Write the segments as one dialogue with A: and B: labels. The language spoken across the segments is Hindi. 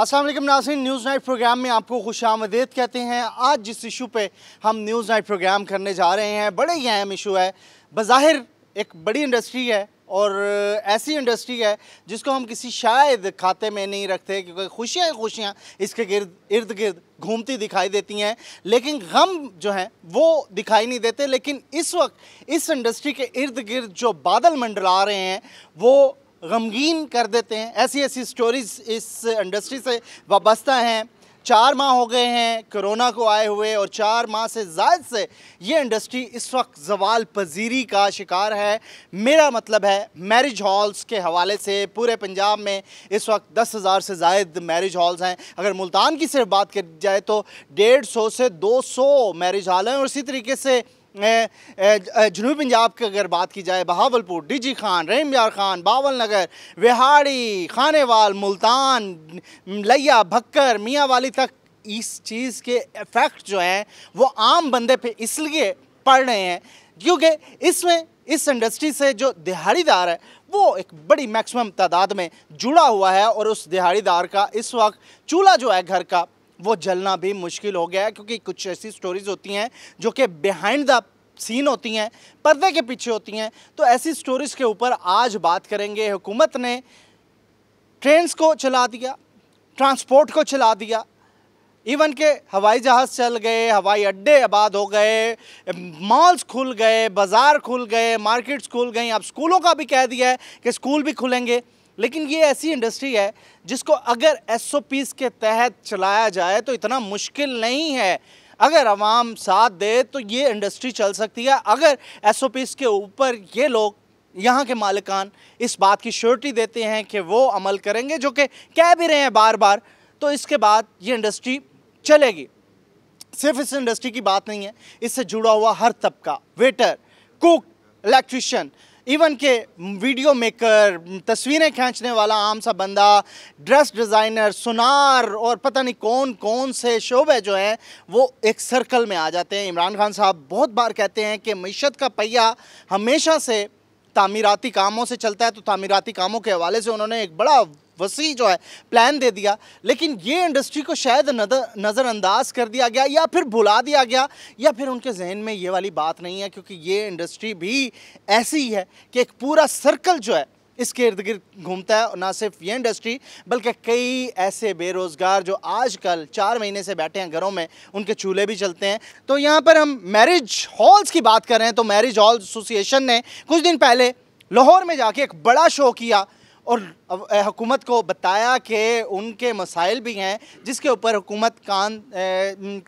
A: अस्सलाम वालेकुम नाज़रीन, न्यूज़ नाइट प्रोग्राम में आपको खुशामदीद कहते हैं। आज जिस इशू पे हम न्यूज़ नाइट प्रोग्राम करने जा रहे हैं बड़े ही अहम इशू है। बज़ाहिर एक बड़ी इंडस्ट्री है और ऐसी इंडस्ट्री है जिसको हम किसी शायद खाते में नहीं रखते, क्योंकि खुशियाँ खुशियाँ इसके इर्द गिर्द घूमती दिखाई देती हैं, लेकिन गम जो हैं वो दिखाई नहीं देते। लेकिन इस वक्त इस इंडस्ट्री के इर्द गिर्द जो बादल मंडरा रहे हैं वो गमगीन कर देते हैं। ऐसी ऐसी स्टोरीज इस इंडस्ट्री से वाबस्ता हैं। 4 माह हो गए हैं कोरोना को आए हुए और 4 माह से ज़ायद से ये इंडस्ट्री इस वक्त ज़वाल पजीरी का शिकार है। मेरा मतलब है मैरिज हॉल्स के हवाले से पूरे पंजाब में इस वक्त 10,000 से ज़ायद मैरिज हॉल्स हैं। अगर मुल्तान की सिर्फ बात की जाए तो 150 से 200 मैरिज हॉल हैं। और इसी तरीके से जनूबी पंजाब की अगर बात की जाए बहावलपुर, डीजी खान, रहीम यार खान, बावल नगर, विहाड़ी, खानेवाल, मुल्तान, लिया, भक्कर, मियाँ वाली तक इस चीज़ के इफ़ेक्ट जो हैं वो आम बंदे पे इसलिए पड़ रहे हैं क्योंकि इसमें इस इंडस्ट्री से जो दिहाड़ीदार है वो एक बड़ी मैक्सिमम तादाद में जुड़ा हुआ है और उस दिहाड़ीदार का इस वक्त चूल्हा जो है घर का वो जलना भी मुश्किल हो गया है। क्योंकि कुछ ऐसी स्टोरीज़ होती हैं जो कि बिहाइंड द सीन होती हैं, पर्दे के पीछे होती हैं। तो ऐसी स्टोरीज़ के ऊपर आज बात करेंगे। हुकूमत ने ट्रेन्स को चला दिया, ट्रांसपोर्ट को चला दिया, इवन के हवाई जहाज़ चल गए, हवाई अड्डे आबाद हो गए, मॉल्स खुल गए, बाज़ार खुल गए, मार्केट्स खुल गई। अब स्कूलों का भी कह दिया है कि स्कूल भी खुलेंगे। लेकिन ये ऐसी इंडस्ट्री है जिसको अगर SOPs के तहत चलाया जाए तो इतना मुश्किल नहीं है। अगर आवाम साथ दे तो ये इंडस्ट्री चल सकती है। अगर SOPs के ऊपर ये लोग, यहाँ के मालिकान इस बात की श्योरिटी देते हैं कि वो अमल करेंगे, जो कि कह भी रहे हैं बार बार, तो इसके बाद ये इंडस्ट्री चलेगी। सिर्फ इस इंडस्ट्री की बात नहीं है, इससे जुड़ा हुआ हर तबका, वेटर, कुक, इलेक्ट्रिशियन, इवन के वीडियो मेकर, तस्वीरें खींचने वाला आम सा बंदा, ड्रेस डिज़ाइनर, सुनार और पता नहीं कौन कौन से शोबे जो हैं वो एक सर्कल में आ जाते हैं। इमरान खान साहब बहुत बार कहते हैं कि मईशत का पहिया हमेशा से तामीराती कामों से चलता है, तो तामीराती कामों के हवाले से उन्होंने एक बड़ा वसी जो है प्लान दे दिया। लेकिन ये इंडस्ट्री को शायद नज़रअंदाज कर दिया गया या फिर भुला दिया गया या फिर उनके जहन में ये वाली बात नहीं है, क्योंकि ये इंडस्ट्री भी ऐसी है कि एक पूरा सर्कल जो है इसके इर्द गिर्द घूमता है। और ना सिर्फ ये इंडस्ट्री बल्कि कई ऐसे बेरोज़गार जो आजकल 4 महीने से बैठे हैं घरों में, उनके चूल्हे भी चलते हैं। तो यहाँ पर हम मैरिज हॉल्स की बात कर रहे हैं तो मैरिज हॉल एसोसिएशन ने कुछ दिन पहले लाहौर में जाके एक बड़ा शो किया और हुकूमत को बताया कि उनके मसाइल भी हैं जिसके ऊपर हुकूमत कान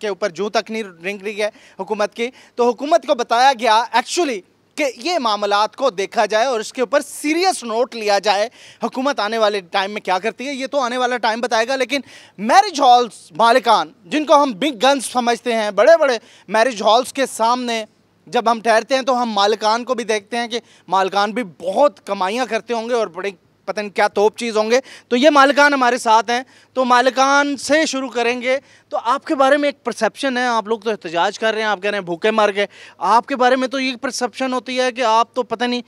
A: के ऊपर जूं तक नहीं रिंग रही है हुकूमत की। तो हुकूमत को बताया गया एक्चुअली कि ये मामलात को देखा जाए और इसके ऊपर सीरियस नोट लिया जाए। हुकूमत आने वाले टाइम में क्या करती है ये तो आने वाला टाइम बताएगा। लेकिन मैरिज हॉल्स मालिकान, जिनको हम बिग गन्स समझते हैं, बड़े बड़े मैरिज हॉल्स के सामने जब हम ठहरते हैं तो हम मालिकान को भी देखते हैं कि मालिकान भी बहुत कमाइयाँ करते होंगे और बड़ी पता नहीं क्या तोप चीज़ होंगे। तो ये मालिकान हमारे साथ हैं, तो मालिकान से शुरू करेंगे। तो आपके बारे में एक परसेप्शन है, आप लोग तो एहतजाज कर रहे हैं, आप कह रहे हैं भूखे मर गए। आपके बारे में तो ये परसेप्शन होती है कि आप तो पता नहीं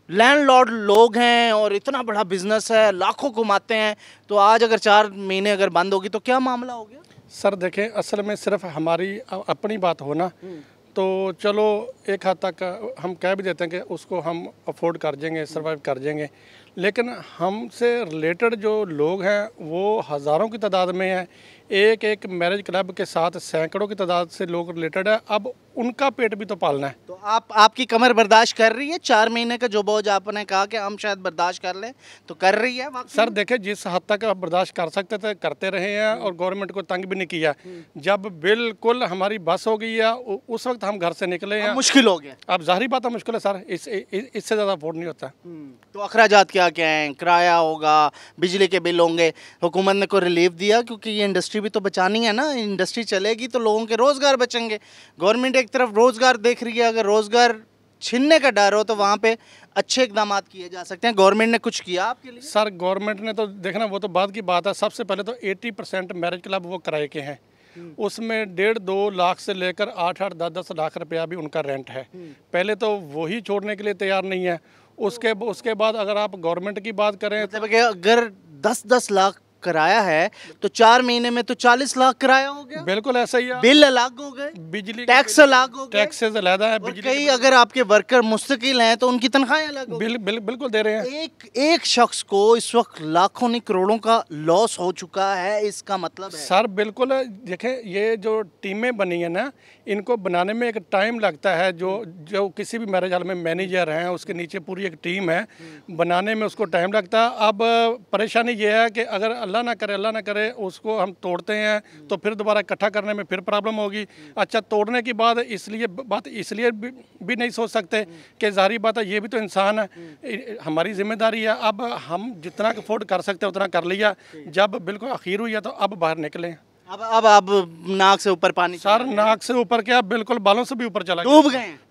A: लैंडलॉर्ड लोग हैं और इतना बड़ा बिजनेस है, लाखों कमाते हैं। तो आज अगर 4 महीने अगर बंद होगी तो क्या मामला हो गया?
B: सर देखें, असल में सिर्फ हमारी अपनी बात हो ना तो चलो एक हद तक हम कह भी देते हैं कि उसको हम अफोर्ड कर जाएंगे, सर्वाइव कर जाएंगे। लेकिन हमसे रिलेटेड जो लोग हैं वो हज़ारों की तादाद में हैं। एक एक मैरिज क्लब के साथ सैकड़ों की तादाद से लोग रिलेटेड है। अब उनका पेट भी तो पालना है।
A: तो आपकी कमर बर्दाश्त कर रही है? 4 महीने का जो बोझ आपने कहा कि हम शायद बर्दाश्त कर लें, तो कर रही है?
B: सर देखें, जिस हद तक आप बर्दाश्त कर सकते थे करते रहे हैं और गवर्नमेंट को तंग भी नहीं किया। जब बिल्कुल हमारी बस हो गई है उस वक्त हम घर से निकले हैं।
A: मुश्किल हो गया।
B: अब जाहिर बात है मुश्किल है सर, इससे ज़्यादा अफोर्ड नहीं होता।
A: तो अखराजात क्या क्या हैं? किराया होगा, बिजली के बिल होंगे, हुकूमत ने कोई रिलीफ दिया? क्योंकि ये इंडस्ट्री भी तो बचानी है ना। इंडस्ट्री चलेगी तो लोगों के रोज़गार बचेंगे। गवर्नमेंट एक तरफ रोज़गार देख रही है, अगर रोज़गार छीनने का डर हो तो वहाँ पे अच्छे इकदाम किए जा सकते हैं। गवर्नमेंट ने कुछ किया आपके लिए?
B: सर गवर्नमेंट ने तो देखना, वो तो बाद की बात है। सबसे पहले तो 80% मैरिज क्लब वो किराए के हैं। उसमें 1.5-2 लाख से लेकर 8-8, 10-10 लाख रुपया भी उनका रेंट है। पहले तो वही छोड़ने के लिए तैयार नहीं है। उसके बाद अगर आप गवर्नमेंट की बात करें,
A: मतलब कि अगर 10-10 लाख कराया है तो 4 महीने में तो 40 लाख कराया हो गया।
B: बिल्कुल ऐसा ही है।
A: बिल अलग हो गए,
B: बिजली
A: टैक्स अलग हो गए,
B: टैक्सेस अलग है,
A: और कई अगर आपके वर्कर मुस्तकिल हैं तो उनकी तनख्वाहें अलग हो गई।
B: बिल्कुल दे रहे हैं।
A: एक शख्स को इस वक्त लाखों नहीं करोड़ों का लॉस हो चुका है, इसका मतलब है
B: सर बिल्कुल। देखें ये जो टीमें बनी है ना, इनको बनाने में एक टाइम लगता है। जो किसी भी मैरिज हॉल में मैनेजर हैं, उसके नीचे पूरी एक टीम है, बनाने में उसको टाइम लगता है। अब परेशानी ये है कि अगर अल्लाह ना करे उसको हम तोड़ते हैं तो फिर दोबारा इकट्ठा करने में फिर प्रॉब्लम होगी। अच्छा, तोड़ने के बाद इसलिए भी नहीं सोच सकते कि जाहिर बात है ये भी तो इंसान है, हमारी जिम्मेदारी है। अब हम जितना अफोर्ड कर सकते हैं उतना कर लिया, जब बिल्कुल आखिर हुई है तो अब बाहर निकले।
A: अब नाक से ऊपर पानी,
B: सर नाक से ऊपर क्या, बिल्कुल बालों से भी ऊपर चला गया।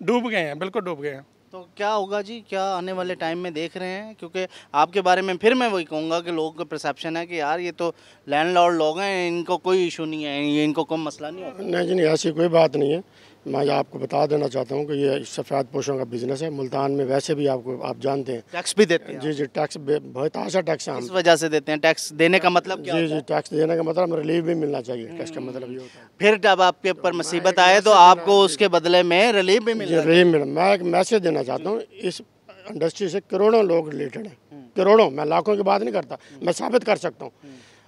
B: डूब गए हैं, बिल्कुल डूब गए हैं।
A: तो क्या होगा जी, क्या आने वाले टाइम में देख रहे हैं? क्योंकि आपके बारे में फिर मैं वही कहूँगा कि लोगों का परसेप्शन है कि यार ये तो लैंडलॉर्ड लोग हैं, इनको कोई इशू नहीं है, ये इनको कोई मसला नहीं होता।
C: नहीं जी नहीं, ऐसी कोई बात नहीं है। मैं आपको बता देना चाहता हूँ कि ये सफ़ेद पोशों का बिज़नेस है। मुल्तान में वैसे भी आप जानते हैं
A: टैक्स भी देते हैं।
C: जी जी, टैक्स बहुत आशा टैक्स है।
A: इस वजह से देते हैं। टैक्स देने का मतलब क्या
C: जी
A: होता
C: जी,
A: है?
C: टैक्स देने का मतलब रिलीफ भी मिलना चाहिए। टैक्स का मतलब ये होता है।
A: फिर जब आपके ऊपर मुसीबत आए तो आपको उसके बदले में रिलीफ भी मिल
C: रिलीफ मिला। मैं एक मैसेज देना चाहता हूँ, इस इंडस्ट्री से करोड़ों लोग रिलेटेड हैं, करोड़ों, मैं लाखों की बात नहीं करता, मैं साबित कर सकता हूँ।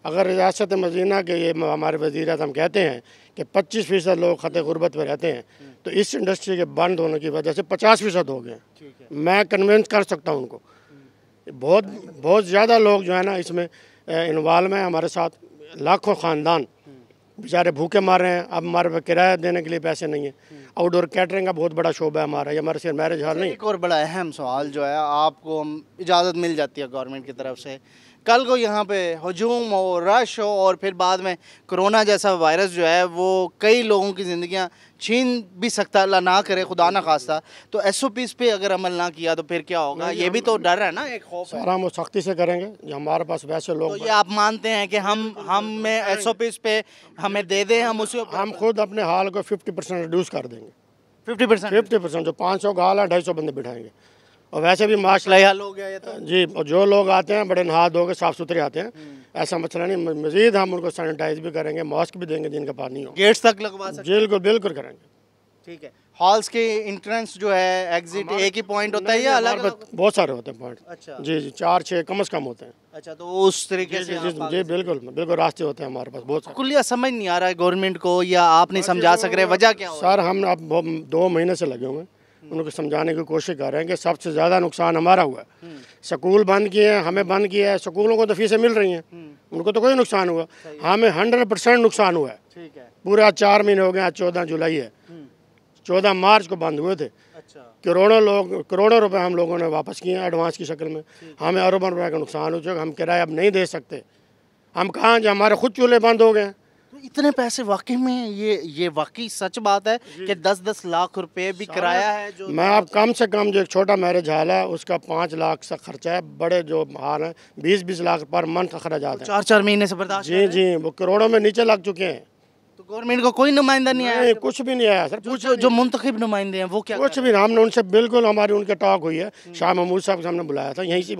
C: अगर रियासत मदीना के ये हमारे वज़ीर आज़म कहते हैं कि 25% लोग खत गुर्बत में रहते हैं, तो इस इंडस्ट्री के बंद होने की वजह से 50% हो गए। मैं कन्विंस कर सकता हूँ उनको। बहुत ज़्यादा लोग जो है ना इसमें इन्वॉल्व हैं हमारे साथ। लाखों ख़ानदान बेचारे भूखे मार रहे हैं। अब हमारे किराया देने के लिए पैसे नहीं है। आउटडोर कैटरिंग का बहुत बड़ा शोबा है हमारा, ये हमारे सिर्फ मैरिज हॉल नहीं।
A: एक और बड़ा अहम सवाल जो है, आपको इजाज़त मिल जाती है गवर्नमेंट की तरफ से, कल को यहाँ पे हजूम हो, रश हो और फिर बाद में कोरोना जैसा वायरस जो है वो कई लोगों की ज़िंदगियाँ छीन भी सकता, अल्लाह ना करे, खुदा ना खास्ता, तो SOPs पे अगर अमल ना किया तो फिर क्या होगा? ये भी तो डर है ना, एक खौफ है।
C: सारा हम सख्ती से करेंगे। जो हमारे पास वैसे लोग,
A: तो ये आप मानते हैं कि हम में SOPs पे हमें दे दें, हम उसे
C: हम खुद अपने हाल को 50% रिड्यूस कर देंगे।
A: 50%
C: जो 500 का हाल है 250 बंदे बिठाएंगे। और वैसे भी माशा
A: हाल हो गया ये तो
C: जी, और जो लोग आते हैं बड़े नहा धो के साफ़ सुथरे आते हैं, ऐसा मसला नहीं। मज़ीद हम उनको सैनिटाइज भी करेंगे, मास्क भी देंगे जिनका पानी हो,
A: गेट्स तक लगवा सकते
C: बिल्कुल करेंगे।
A: ठीक है। हॉल्स के एंट्रेंस जो है, एग्जिट एक ही पॉइंट होता है या अलग?
C: बहुत सारे होते हैं पॉइंट।
A: अच्छा
C: जी जी, 4-6 कम से कम होते हैं।
A: अच्छा, तो उस तरीके से
C: जी बिल्कुल रास्ते होते हैं हमारे पास बहुत सारे।
A: कुलिया समझ नहीं आ रहा है गवर्नमेंट को, या आप नहीं समझा सक रहे, वजह क्या हो?
C: सर हम अब 2 महीने से लगे हुए हैं, उनको समझाने की कोशिश कर रहे हैं कि सबसे ज़्यादा नुकसान हमारा हुआ है। स्कूल बंद किए हैं, हमें बंद किया है। स्कूलों को तो फीसें मिल रही हैं, उनको तो कोई नुकसान हुआ, हमें 100% नुकसान हुआ है।
A: ठीक है।
C: पूरे 4 महीने हो गए, आज 14 जुलाई है, 14 मार्च को बंद हुए थे।
A: अच्छा,
C: करोड़ों रुपए हम लोगों ने वापस किए हैं एडवांस की शक्ल में। हमें अरबों रुपए का नुकसान हो चुका। हम किराया अब नहीं दे सकते। हम कहाँ, जो हमारे खुद चूल्हे बंद हो गए।
A: तो इतने पैसे वाकई में ये वाकई सच बात है कि 10-10 लाख रुपए भी किराया है? जो
C: मैं अब कम से कम जो एक छोटा मैरिज हॉल है उसका 5 लाख से खर्चा है। बड़े जो हाल हैं 20-20 लाख पर मंथ का खर्च आता है।
A: 4-4 महीने से बर्दाश्त
C: जी जी, वो करोड़ों में नीचे लग चुके हैं।
A: तो गवर्नमेंट को कोई नुमाइंदा नहीं आया?
C: नहीं, कुछ भी नहीं आया सर।
A: जो मुंतखब नुमाइंदे हैं वो क्या
C: कुछ भी, हमने उनसे बिल्कुल, हमारी उनके टॉक हुई है। शाह महमूद साहब को हमने बुलाया था यहीं से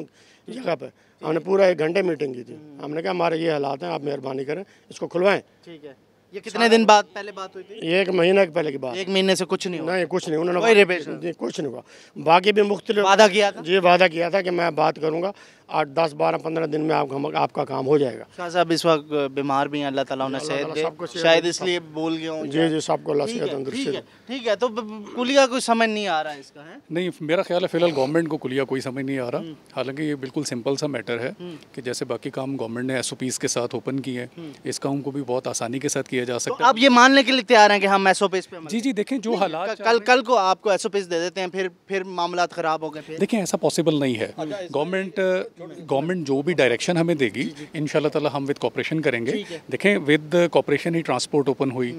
C: जगह पे, हमने पूरा 1 घंटे मीटिंग की थी। हमने कहा हमारे ये हालात हैं, आप मेहरबानी करें इसको खुलवाएं।
A: ठीक है। ये कितने दिन बाद पहले बात हुई थी?
C: 1 महीने पहले की बात।
A: 1 महीने से कुछ नहीं हुआ?
C: नहीं, कुछ नहीं। उन्होंने
A: कोई रिपेयर
C: जी, कुछ नहीं हुआ। बाकी भी मुख्तलिफ
A: वादा किया था?
C: जी, वादा किया था कि मैं बात करूँगा, 8, 10, 12, 15 दिन में आपका काम हो जाएगा।
A: शाह साहब इस वक्त बीमार भी हैं, अल्लाह ताला उन्हें सेहत दे, शायद इसलिए बोल गया हूँ।
C: जी जी, सबको अल्लाह सेहत तंदुरुस्ती दे।
A: ठीक है। तो कुलिया कोई समझ नहीं आ रहा है इसका, है?
D: नहीं, मेरा ख्याल है फ़िलहाल गवर्नमेंट को कुलिया कोई समझ नहीं आ रहा। हालांकि ये बिल्कुल सिंपल सा मैटर है कि जैसे बाकी काम गवर्नमेंट ने SOPs के साथ ओपन किए हैं, इस काम को भी बहुत आसानी के साथ किया जा
A: तो
D: सकता है।
A: आप ये मानने के लिए तैयार हैं कि हम SOPs पे
D: जी जी, देखें जो हालात
A: कल को आपको SOPs दे देते हैं, फिर मामला खराब हो गए? फिर
D: देखें, ऐसा पॉसिबल नहीं है। गवर्नमेंट जो भी डायरेक्शन हमें देगी, इंशाल्लाह ताला हम विद कॉपरेशन करेंगे। देखें, विद कॉपरेशन ही ट्रांसपोर्ट ओपन हुई,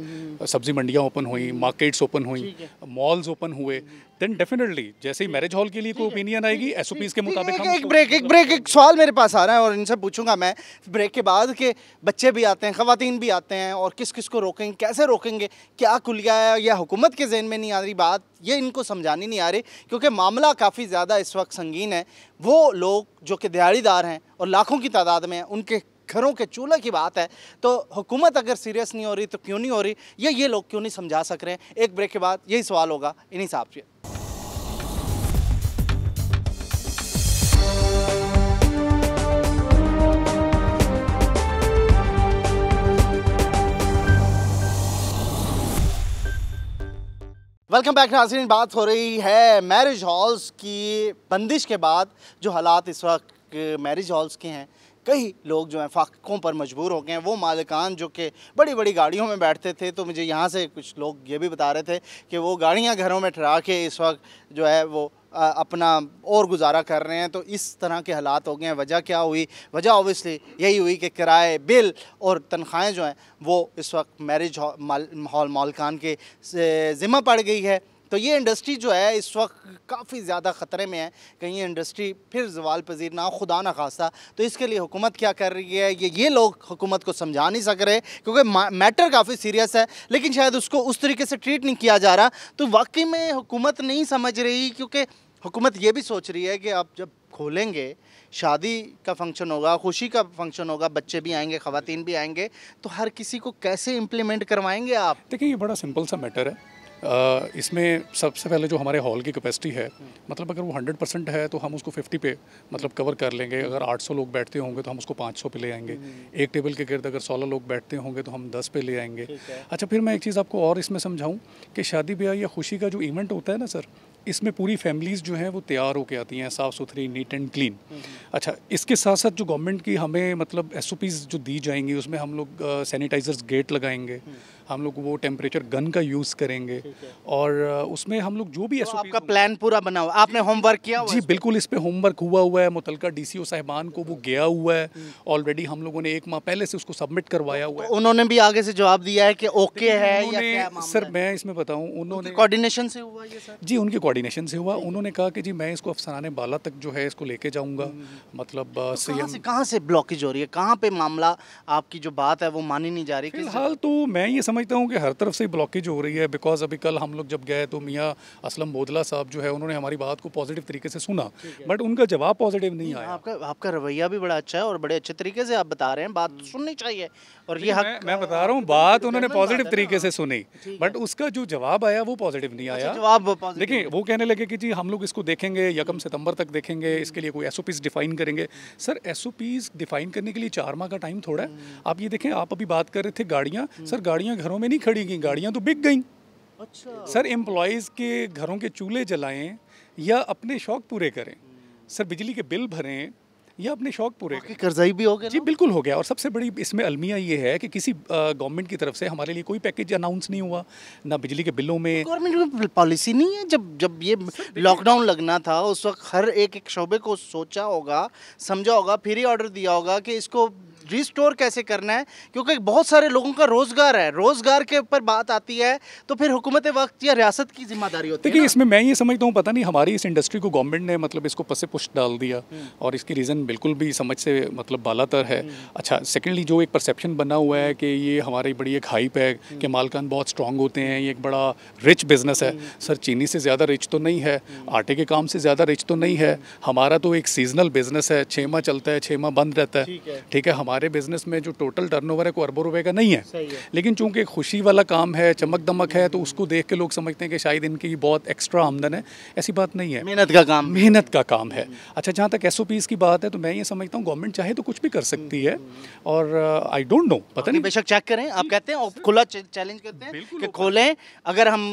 D: सब्जी मंडियाँ ओपन हुई, मार्केट्स ओपन हुई, मॉल्स ओपन हुए, देन डेफिनेटली जैसे ही मैरिज हॉल के लिए कोई ओपिनियन आएगी SOPs के मुताबिक हम
A: एक सवाल मेरे पास आ रहा है और इनसे पूछूंगा मैं ब्रेक के बाद कि बच्चे भी आते हैं, ख़वातीन भी आते हैं, और किस किस को रोकेंगे, कैसे रोकेंगे, क्या कुलिया है या हुकूमत के जहन में नहीं आ रही बात, ये इनको समझानी नहीं आ रही, क्योंकि मामला काफ़ी ज़्यादा इस वक्त संगीन है। वो लोग जो कि दिहाड़ीदार हैं और लाखों की तादाद में हैं, उनके घरों के चूल्हे की बात है, तो हुकूमत अगर सीरियस नहीं हो रही तो क्यों नहीं हो रही, या ये लोग क्यों नहीं समझा सक रहे हैं? एक ब्रेक के बाद यही सवाल होगा इन्हीं साहब से। वेलकम बैक नाज़रीन। बात हो रही है मैरिज हॉल्स की बंदिश के बाद जो हालात इस वक्त मैरिज हॉल्स के हैं। कई लोग जो हैं फाकों पर मजबूर हो गए हैं। वो मालिकान जो कि बड़ी बड़ी गाड़ियों में बैठते थे, तो मुझे यहाँ से कुछ लोग ये भी बता रहे थे कि वो गाड़ियाँ घरों में ठहरा के इस वक्त जो है वो अपना और गुजारा कर रहे हैं। तो इस तरह के हालात हो गए हैं। वजह क्या हुई? वजह ऑब्वियसली यही हुई कि किराए, बिल और तनख्वाहें जो हैं वो इस वक्त मैरिज हॉल मालिकान के ज़िम्मा पड़ गई है। तो ये इंडस्ट्री जो है इस वक्त काफ़ी ज़्यादा ख़तरे में है। कहीं ये इंडस्ट्री फिर ज़वाल पजीर ना हो, खुदा ना खास्ता। तो इसके लिए हुकूमत क्या कर रही है, ये लोग हुकूमत को समझा नहीं सक रहे, क्योंकि मैटर काफ़ी सीरियस है, लेकिन शायद उसको उस तरीके से ट्रीट नहीं किया जा रहा। तो वाकई में हुकूमत नहीं समझ रही, क्योंकि हुकूमत ये भी सोच रही है कि आप जब खोलेंगे, शादी का फंक्शन होगा, खुशी का फंक्शन होगा, बच्चे भी आएंगे, ख़वातीन भी आएंगे, तो हर किसी को कैसे इम्प्लीमेंट करवाएंगे आप?
D: देखिए, ये बड़ा सिंपल सा मैटर है। इसमें सबसे पहले जो हमारे हॉल की कैपेसिटी है, मतलब अगर वो 100% है तो हम उसको 50 पे मतलब कवर कर लेंगे। अगर 800 लोग बैठते होंगे तो हम उसको 500 पे ले आएंगे। एक टेबल के गिर्द अगर 16 लोग बैठते होंगे तो हम 10 पे ले आएंगे। अच्छा, फिर मैं एक चीज़ आपको और इसमें समझाऊं कि शादी ब्याह या खुशी का जो इवेंट होता है ना सर, इसमें पूरी फैमिलीज़ जो हैं वो तैयार होके आती हैं, साफ़ सुथरी, नीट एंड क्लीन। अच्छा, इसके साथ साथ जो गवर्नमेंट की हमें मतलब SOPs जो दी जाएंगी, उसमें हम लोग सैनिटाइजर्स गेट लगाएंगे, हम लोग वो टेम्परेचर गन का यूज़ करेंगे, और उसमें हम लोग जो भी
A: तो
D: SOPs
A: आपका प्लान पूरा बना हुआ, आपने होमवर्क किया हुआ?
D: जी बिल्कुल, इस पे होमवर्क हुआ है। मुतलका DCO साहिबान को वो गया हुआ है ऑलरेडी। हम लोगों ने 1 माह पहले से उसको सबमिट करवाया हुआ है।
A: उन्होंने भी आगे से जवाब दिया है कि ओके है या क्या मामला
D: सर
A: है?
D: मैं इसमें बताऊं, उन्होंने
A: कोऑर्डिनेशन से हुआ ये सर?
D: जी, उनके कोऑर्डिनेशन से हुआ। उन्होंने कहा कि जी मैं इसको अफसराने बाला तक जो है इसको लेके जाऊंगा। मतलब
A: कहाँ से ब्लॉकेज हो रही है? कहाँ पे मामला आपकी जो बात है वो मानी नहीं जा रही?
D: फिलहाल तो मैं ये समझता हूँ कि हर तरफ से ब्लॉकेज हो रही है। बिकॉज अभी कल हम लोग जब गए तो मियाँ असलम बोदला साहब जो है उन्होंने हमारी बात को पॉजिटिव तरीके से सुना, बट उनका जवाब पॉजिटिव नहीं आया।
A: आपका रवैया भी बड़ा अच्छा है और बड़े अच्छे तरीके से आप बता रहे हैं, बात सुननी चाहिए। और ये
D: मैं बता रहा हूँ, बात उन्होंने पॉजिटिव तरीके से सुनी, बट उसका जो जवाब आया वो पॉजिटिव नहीं आया।
A: जवाब
D: देखिए, वो कहने लगे कि जी हम लोग इसको देखेंगे, 1 सितंबर तक देखेंगे, इसके लिए कोई SOPs डिफाइन करेंगे। सर SOPs डिफाइन करने के लिए 4 माह का टाइम थोड़ा है। आप ये देखें, आप अभी बात कर रहे थे गाड़ियाँ, सर गाड़ियाँ घरों में नहीं खड़ी गई, गाड़ियाँ तो बिक गई।
A: अच्छा
D: सर, एम्प्लॉयज़ के घरों के चूल्हे जलाएं या अपने शौक पूरे करें, सर बिजली के बिल भरें या अपने शौक पूरे करें।
A: कर्जाई भी हो गया
D: जी बिल्कुल हो गया। और सबसे बड़ी इसमें अलमिया ये है कि किसी गवर्नमेंट की तरफ से हमारे लिए कोई पैकेज अनाउंस नहीं हुआ, ना बिजली के बिलों में।
A: गवर्नमेंट में पॉलिसी नहीं है। जब ये लॉकडाउन लगना था उस वक्त हर एक शोबे को सोचा होगा, समझा होगा, फिर ही ऑर्डर दिया होगा कि इसको रिस्टोर कैसे करना है, क्योंकि बहुत सारे लोगों का रोज़गार है। रोज़गार के ऊपर बात आती है तो फिर हुकूमत वक्त या रियासत की जिम्मेदारी होती है।
D: देखिए, इसमें मैं ये समझता हूँ, पता नहीं हमारी इस इंडस्ट्री को गवर्नमेंट ने मतलब इसको पसे पुश डाल दिया, और इसकी रीज़न बिल्कुल भी समझ से मतलब बालातर है। अच्छा, सेकेंडली जो एक परसेप्शन बना हुआ है कि ये हमारी बड़ी एक हाइप है कि मालकान बहुत स्ट्रॉन्ग होते हैं, ये एक बड़ा रिच बिज़नेस है। सर चीनी से ज़्यादा रिच तो नहीं है, आटे के काम से ज़्यादा रिच तो नहीं है। हमारा तो एक सीजनल बिज़नेस है, 6 माह चलता है, 6 माह बंद रहता है। ठीक है, हमारे बिज़नेस में जो टोटल टर्नओवर है कोई अरबों रुपए का नहीं है, लेकिन चूंकि खुशी वाला काम है, चमक दमक है, तो उसको देख के लोग समझते हैं कि शायद इनकी बहुत एक्स्ट्रा आमदन है। ऐसी बात नहीं है,
A: मेहनत का काम
D: है। अच्छा, जहाँ तक SOPs की बात है तो मैं ये समझता हूँ गवर्नमेंट चाहे तो कुछ भी कर सकती है, और आई डोंट नो, पता नहीं।
A: बेशक चेक करें, आप कहते हैं खुला चैलेंज करते हैं कि खोलें, अगर हम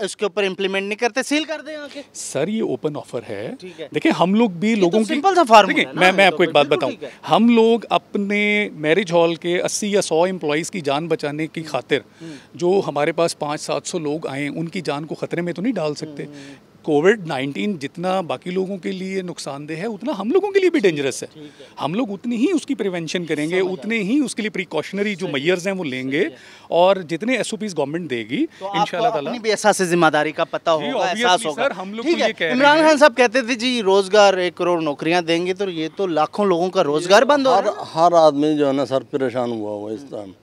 A: उसके ऊपर इम्प्लीमेंट नहीं करते सील कर दें आके।
D: सर ये ओपन ऑफर है। देखिए, हम लोग भी लोगों की
A: सिंपल सा फार्मूला है।
D: मैं आपको एक बात बताऊं, हम लोग अपने मैरिज हॉल के 80 या 100 एम्प्लॉइज़ की जान बचाने की खातिर जो हमारे पास 500-700 लोग आए, उनकी जान को ख़तरे में तो नहीं डाल सकते। कोविड-19 जितना बाकी लोगों के लिए नुकसानदेह है, उतना हम लोगों के लिए भी डेंजरस है। हम लोग उतनी ही उसकी प्रिवेंशन करेंगे, उतने ही उसके लिए प्रिकॉशनरी जो मेजर्स हैं वो लेंगे, और जितने SOPs गवर्नमेंट देगी इंशाल्लाह ताला।
A: अपनी भी एहसास जिम्मेदारी का पता होगा, एहसास होगा।
D: सर हम लोग तो ये कह रहे हैं,
A: इमरान खान साहब कहते थे जी रोजगार 1 करोड़ नौकरियां देंगे, तो ये तो लाखों लोगों का रोजगार बंद हो रहा है।
E: हर आदमी जो है ना सर परेशान हुआ हुआ इस टाइम।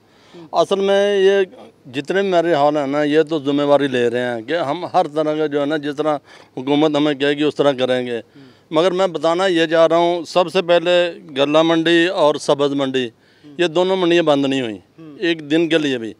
E: असल में ये जितने मेरे हॉल हैं ना, ये तो जिम्मेवारी ले रहे हैं कि हम हर तरह का जो है ना, जिस तरह हुकूमत हमें कहेगी उस तरह करेंगे। मगर मैं बताना ये जा रहा हूँ, सबसे पहले गल्ला मंडी और सब्ज़ मंडी, ये दोनों मंडियाँ बंद नहीं हुई एक दिन के लिए भी।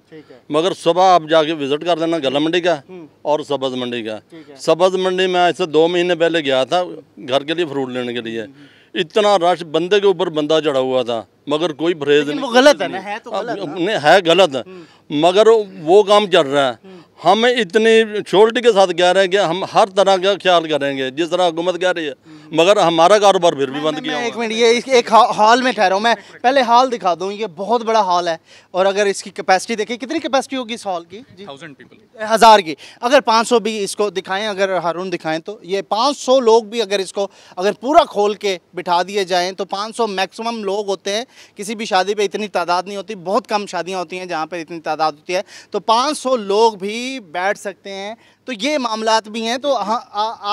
E: मगर सुबह आप जाके विज़िट कर देना गल्ला मंडी का और सब्ज़ मंडी का। सब्ज़ मंडी में ऐसे 2 महीने पहले गया था घर के लिए फ्रूट लेने के लिए, इतना रश, बंदे के ऊपर बंदा चढ़ा हुआ था, मगर कोई परहेज नहीं।
A: वो गलत है ना, है तो गलत ना।
E: नहीं है गलत, मगर वो काम चल रहा है। हम इतनी श्योरिटी के साथ कह रहे हैं कि हम हर तरह का ख्याल करेंगे जिस तरह हुकूमत कह रही है, मगर हमारा कारोबार फिर भी बंद किया।
A: एक मिनट, ये एक हॉल में ठहरा हूँ मैं, पहले हॉल दिखा दूँ। ये बहुत बड़ा हॉल है और अगर इसकी कैपेसिटी देखें, कितनी कैपेसिटी होगी इस हॉल की?
D: 1000 पीपल,
A: 1000 की। अगर 500 भी इसको दिखाएं, अगर हारून दिखाएं, तो ये 500 लोग भी अगर इसको अगर पूरा खोल के बिठा दिए जाएं तो 500 मैक्सिमम लोग होते हैं। किसी भी शादी पे इतनी तादाद नहीं होती, बहुत कम शादियां होती हैं जहाँ पे इतनी तादाद होती है, तो 500 लोग भी बैठ सकते हैं। तो ये मामलात भी हैं। तो हाँ,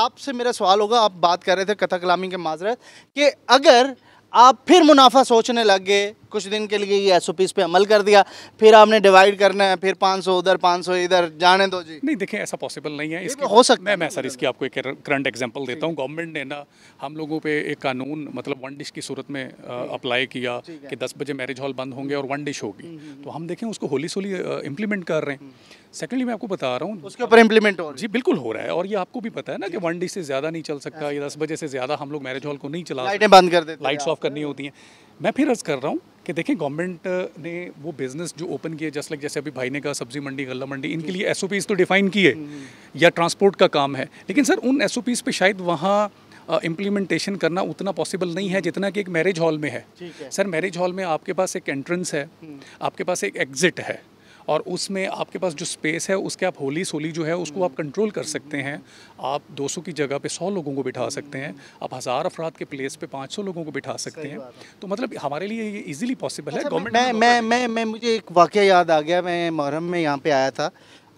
A: आपसे मेरा सवाल होगा, आप बात कर रहे थे कथा कलामी के माजरत, कि अगर आप फिर मुनाफा सोचने लग गए, कुछ दिन के लिए ये SOPs पे अमल कर दिया, फिर आपने डिवाइड करना है, फिर 500 उधर 500 इधर, जाने दो जी।
D: नहीं देखें, ऐसा पॉसिबल नहीं है। इसके
A: हो सकता है।
D: मैं सर इसकी आपको एक करंट एग्जांपल देता हूँ। गवर्नमेंट ने ना हम लोगों पे एक कानून मतलब 1 डिश की सूरत में अप्लाई किया कि 10 बजे मैरिज हॉल बंद होंगे और 1 डिश होगी। तो हम देखें उसको होली सोली इम्प्लीमेंट कर रहे हैं। सेकेंडली मैं आपको बता रहा हूँ,
A: उसके ऊपर इम्प्लीमेंट हो
D: जी बिल्कुल हो रहा है। और ये आपको भी पता है ना कि 1 डिश से ज़्यादा नहीं चल सकता, या 10 बजे से ज़्यादा हम लोग मैरिज हॉल को नहीं चला,
A: लाइटें बंद कर देते,
D: लाइट्स ऑफ करनी होती हैं। मैं फिर अर्ज़ कर रहा हूँ कि देखें, गवर्नमेंट ने वो बिज़नेस जो ओपन किए, जस्ट लाइक जैसे अभी भाई ने कहा सब्जी मंडी, गल्ला मंडी, इनके लिए SOPs तो डिफ़ाइन किए, या ट्रांसपोर्ट का काम है, लेकिन सर उन SOPs पे शायद वहाँ इम्प्लीमेंटेशन करना उतना पॉसिबल नहीं है जितना कि एक मैरिज हॉल में है। सर मैरिज हॉल में आपके पास एक एंट्रेंस है, आपके पास एक एग्ज़िट है, और उसमें आपके पास जो स्पेस है उसके आप होली सोली जो है उसको आप कंट्रोल कर सकते हैं। आप 200 की जगह पे 100 लोगों को बिठा सकते हैं, आप 1000 अफराद के प्लेस पे 500 लोगों को बिठा सकते हैं। तो मतलब हमारे लिए ये इजीली पॉसिबल है।
A: गवर्नमेंट मैं मुझे एक वाक़या याद आ गया। मैं मुहर्रम में यहाँ पे आया था,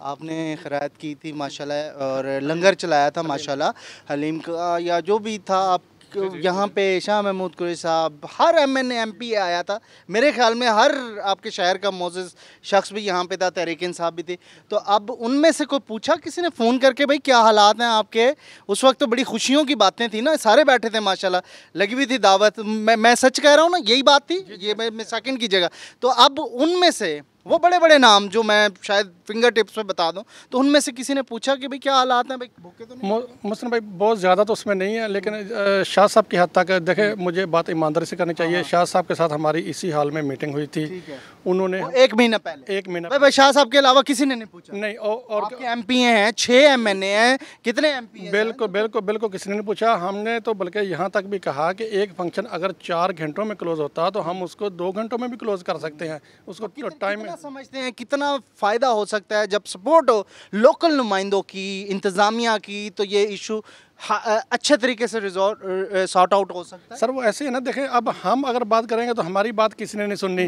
A: आपने खैरात की थी माशाल्लाह, और लंगर चलाया था माशाल्लाह, हलीम का या जो भी था। आप यहाँ पे शाह महमूद कुरैशी साहब, हर MNA MP आया था मेरे ख्याल में, हर आपके शहर का मोअज़्ज़ज़ शख्स भी यहाँ पे था, तहरीक इंसाफ भी थी। तो अब उनमें से कोई पूछा किसी ने फ़ोन करके, भाई क्या हालात हैं आपके? उस वक्त तो बड़ी खुशियों की बातें थी ना, सारे बैठे थे माशाल्लाह, लगी हुई थी दावत। मैं सच कह रहा हूँ ना, यही बात थी, ये मैं सेकंड की जगह। तो अब उनमें से वो बड़े बड़े नाम जो मैं शायद फिंगर टिप्स पे बता दूं, तो उनमें से किसी ने पूछा कि भाई क्या हालात हैं, भाई भूखे तो नहीं?
B: मुस्लिम भाई बहुत ज़्यादा तो उसमें नहीं है, लेकिन शाह साहब की हद तक देखे, मुझे बात ईमानदारी से करनी चाहिए। शाह साहब के साथ हमारी इसी हाल में मीटिंग हुई थी, उन्होंने
A: 1 महीना पहले,
B: 1 महीना
A: भाई शाह साहब के अलावा किसी ने नहीं पूछा?
B: नहीं। और
A: आपके MP हैं, 6 MNA हैं, कितने MP हैं?
B: बिल्कुल बिल्कुल बिल्कुल किसी ने नहीं पूछा। हमने तो बल्कि यहाँ तक भी कहा कि एक फंक्शन अगर 4 घंटों में क्लोज होता तो हम उसको 2 घंटों में भी क्लोज कर सकते हैं। उसको टाइम में
A: समझते हैं कितना फ़ायदा हो सकता है जब सपोर्ट हो लोकल नुमाइंदों की, इंतज़ामिया की, तो ये इशू अच्छे तरीके से सॉर्ट आउट हो सकता है।
B: सर वो ऐसे ही ना, देखें अब हम अगर बात करेंगे तो हमारी बात किसी ने नहीं सुननी।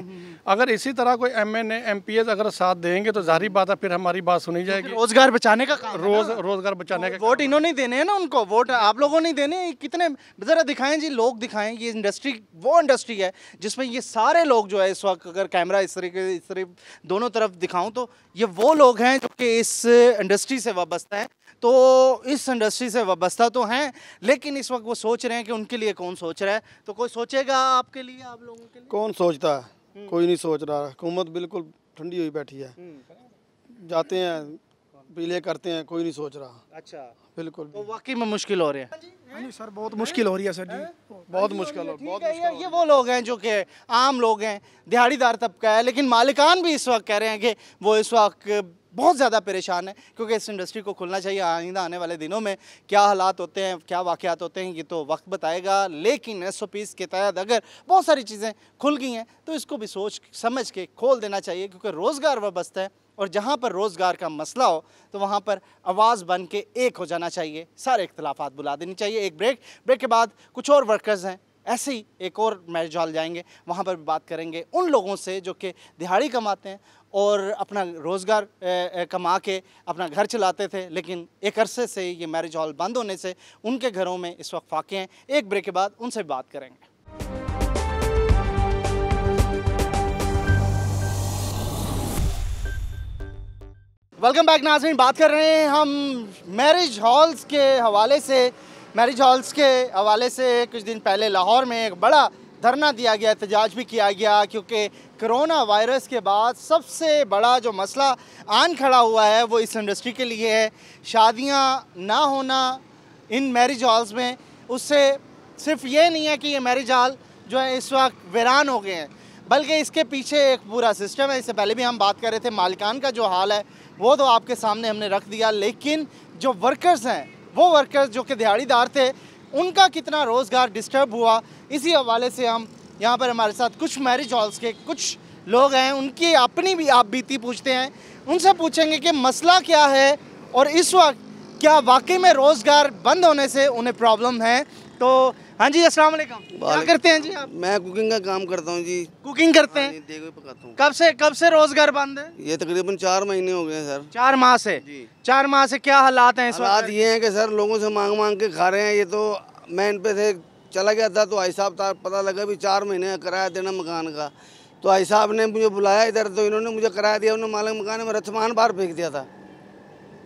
B: अगर इसी तरह कोई MNA MPs अगर साथ देंगे तो जाहिर बात है फिर हमारी बात सुनी जाएगी।
A: रोजगार बचाने का काम,
B: रोजगार बचाने का
A: वोट इन्होंने ही देने हैं ना, उनको वोट आप लोगों ने देने। कितने ज़रा दिखाएं जी, लोग दिखाएं। ये इंडस्ट्री वो इंडस्ट्री है जिसमें ये सारे लोग जो है इस वक्त, अगर कैमरा इस तरीके दोनों तरफ दिखाऊं तो ये वो लोग हैं जो कि इस इंडस्ट्री से वाबस्ता हैं। तो इस इंडस्ट्री से वाबस्ता तो हैं, लेकिन इस वक्त वो सोच रहे हैं कि उनके लिए कौन सोच रहा है। तो कोई सोचेगा आपके लिए, आप लोगों के लिए?
F: कौन सोचता है? कोई नहीं सोच रहा। हुकूमत बिल्कुल ठंडी हुई बैठी है, जाते हैं पीले करते हैं, कोई नहीं सोच रहा।
A: अच्छा,
F: बिल्कुल।
A: तो वाकई में मुश्किल हो रही है।
F: हाँ जी सर, बहुत मुश्किल हो रही है सर जी, बहुत मुश्किल हो, बहुत
A: ये वो लोग हैं जो कि आम लोग हैं, दिहाड़ीदार तबका है, लेकिन मालिकान भी इस वक्त कह रहे हैं कि वो इस वक्त बहुत ज़्यादा परेशान है, क्योंकि इस इंडस्ट्री को खुलना चाहिए। आइंदा आने वाले दिनों में क्या हालात होते हैं, क्या वाक़यात होते हैं, ये तो वक्त बताएगा। लेकिन SOPs के तहत अगर बहुत सारी चीज़ें खुल गई हैं तो इसको भी सोच समझ के खोल देना चाहिए, क्योंकि रोज़गार वाबस्ता है। और जहाँ पर रोज़गार का मसला हो तो वहाँ पर आवाज़ बन के एक हो जाना चाहिए, सारे इख्तलाफात बुला देनी चाहिए। एक ब्रेक के बाद कुछ और वर्कर्स हैं, ऐसे ही एक और मैरिज हॉल जाएंगे, वहाँ पर भी बात करेंगे उन लोगों से जो कि दिहाड़ी कमाते हैं और अपना रोज़गार कमा के अपना घर चलाते थे, लेकिन एक अरसे से ये मैरिज हॉल बंद होने से उनके घरों में इस वक्त फाके हैं। एक ब्रेक के बाद उनसे बात करेंगे। वेलकम बैक नाज़रीन, बात कर रहे हैं हम मैरिज हॉल्स के हवाले से मैरिज हॉल्स के हवाले से कुछ दिन पहले लाहौर में एक बड़ा धरना दिया गया, एहतजाज भी किया गया, क्योंकि कोरोना वायरस के बाद सबसे बड़ा जो मसला आन खड़ा हुआ है वो इस इंडस्ट्री के लिए है। शादियां ना होना इन मैरिज हॉल्स में, उससे सिर्फ ये नहीं है कि ये मैरिज हॉल जो है इस वक्त वीरान हो गए हैं, बल्कि इसके पीछे एक पूरा सिस्टम है। इससे पहले भी हम बात कर रहे थे, मालिकान का जो हाल है वो तो आपके सामने हमने रख दिया, लेकिन जो वर्कर्स हैं, वो वर्कर्स जो कि दिहाड़ीदार थे, उनका कितना रोज़गार डिस्टर्ब हुआ, इसी हवाले से हम यहाँ पर हमारे साथ कुछ मैरिज हॉल्स के कुछ लोग हैं, उनकी अपनी भी आप बीती पूछते हैं, उनसे पूछेंगे कि मसला क्या है और इस वक्त क्या वाकई में रोज़गार बंद होने से उन्हें प्रॉब्लम है। तो हाँ जी, अस्सलाम वालेकुम। क्या करते हैं जी आप?
G: मैं कुकिंग का काम करता हूँ जी।
A: कुकिंग करते हैं?
G: देगे पकाता हूँ।
A: कब से रोज़गार बंद है?
G: ये तकरीबन 4 महीने हो गए हैं सर।
A: 4 माह से?
G: जी।
A: 4 माह से क्या हालात हैं इस
G: हालात
A: वक्त?
G: ये हैं कि सर लोगों से मांग मांग के खा रहे हैं। ये तो मैं इन पे से चला गया था तो भाई साहब था, पता लगा भी 4 महीने का किराया देना मकान का। तो भाई साहब ने मुझे बुलाया इधर, तो इन्होंने मुझे किराया दिया, उन्होंने मालिक मकान में सामान बाहर फेंक दिया था।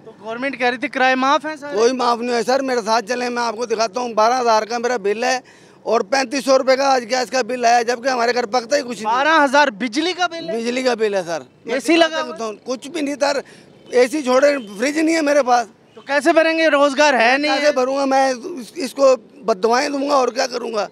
A: तो गवर्नमेंट कह रही थी किराए माफ़ है सर?
G: कोई माफ़ नहीं है सर। मेरे साथ चले, मैं आपको दिखाता हूँ। 12,000 का मेरा बिल है और 3500 रुपये का आज गैस का बिल आया, जबकि हमारे घर पकता ही कुछ नहीं।
A: 12,000 बिजली का बिल है?
G: बिजली का बिल है सर।
A: एसी लगा हुआ है?
G: कुछ भी नहीं सर, एसी छोड़े फ्रिज नहीं है मेरे पास।
A: तो कैसे भरेंगे? रोजगार है नहीं
G: कैसे
A: है?
G: भरूंगा मैं? इसको बददुआएं दूंगा और क्या करूंगा?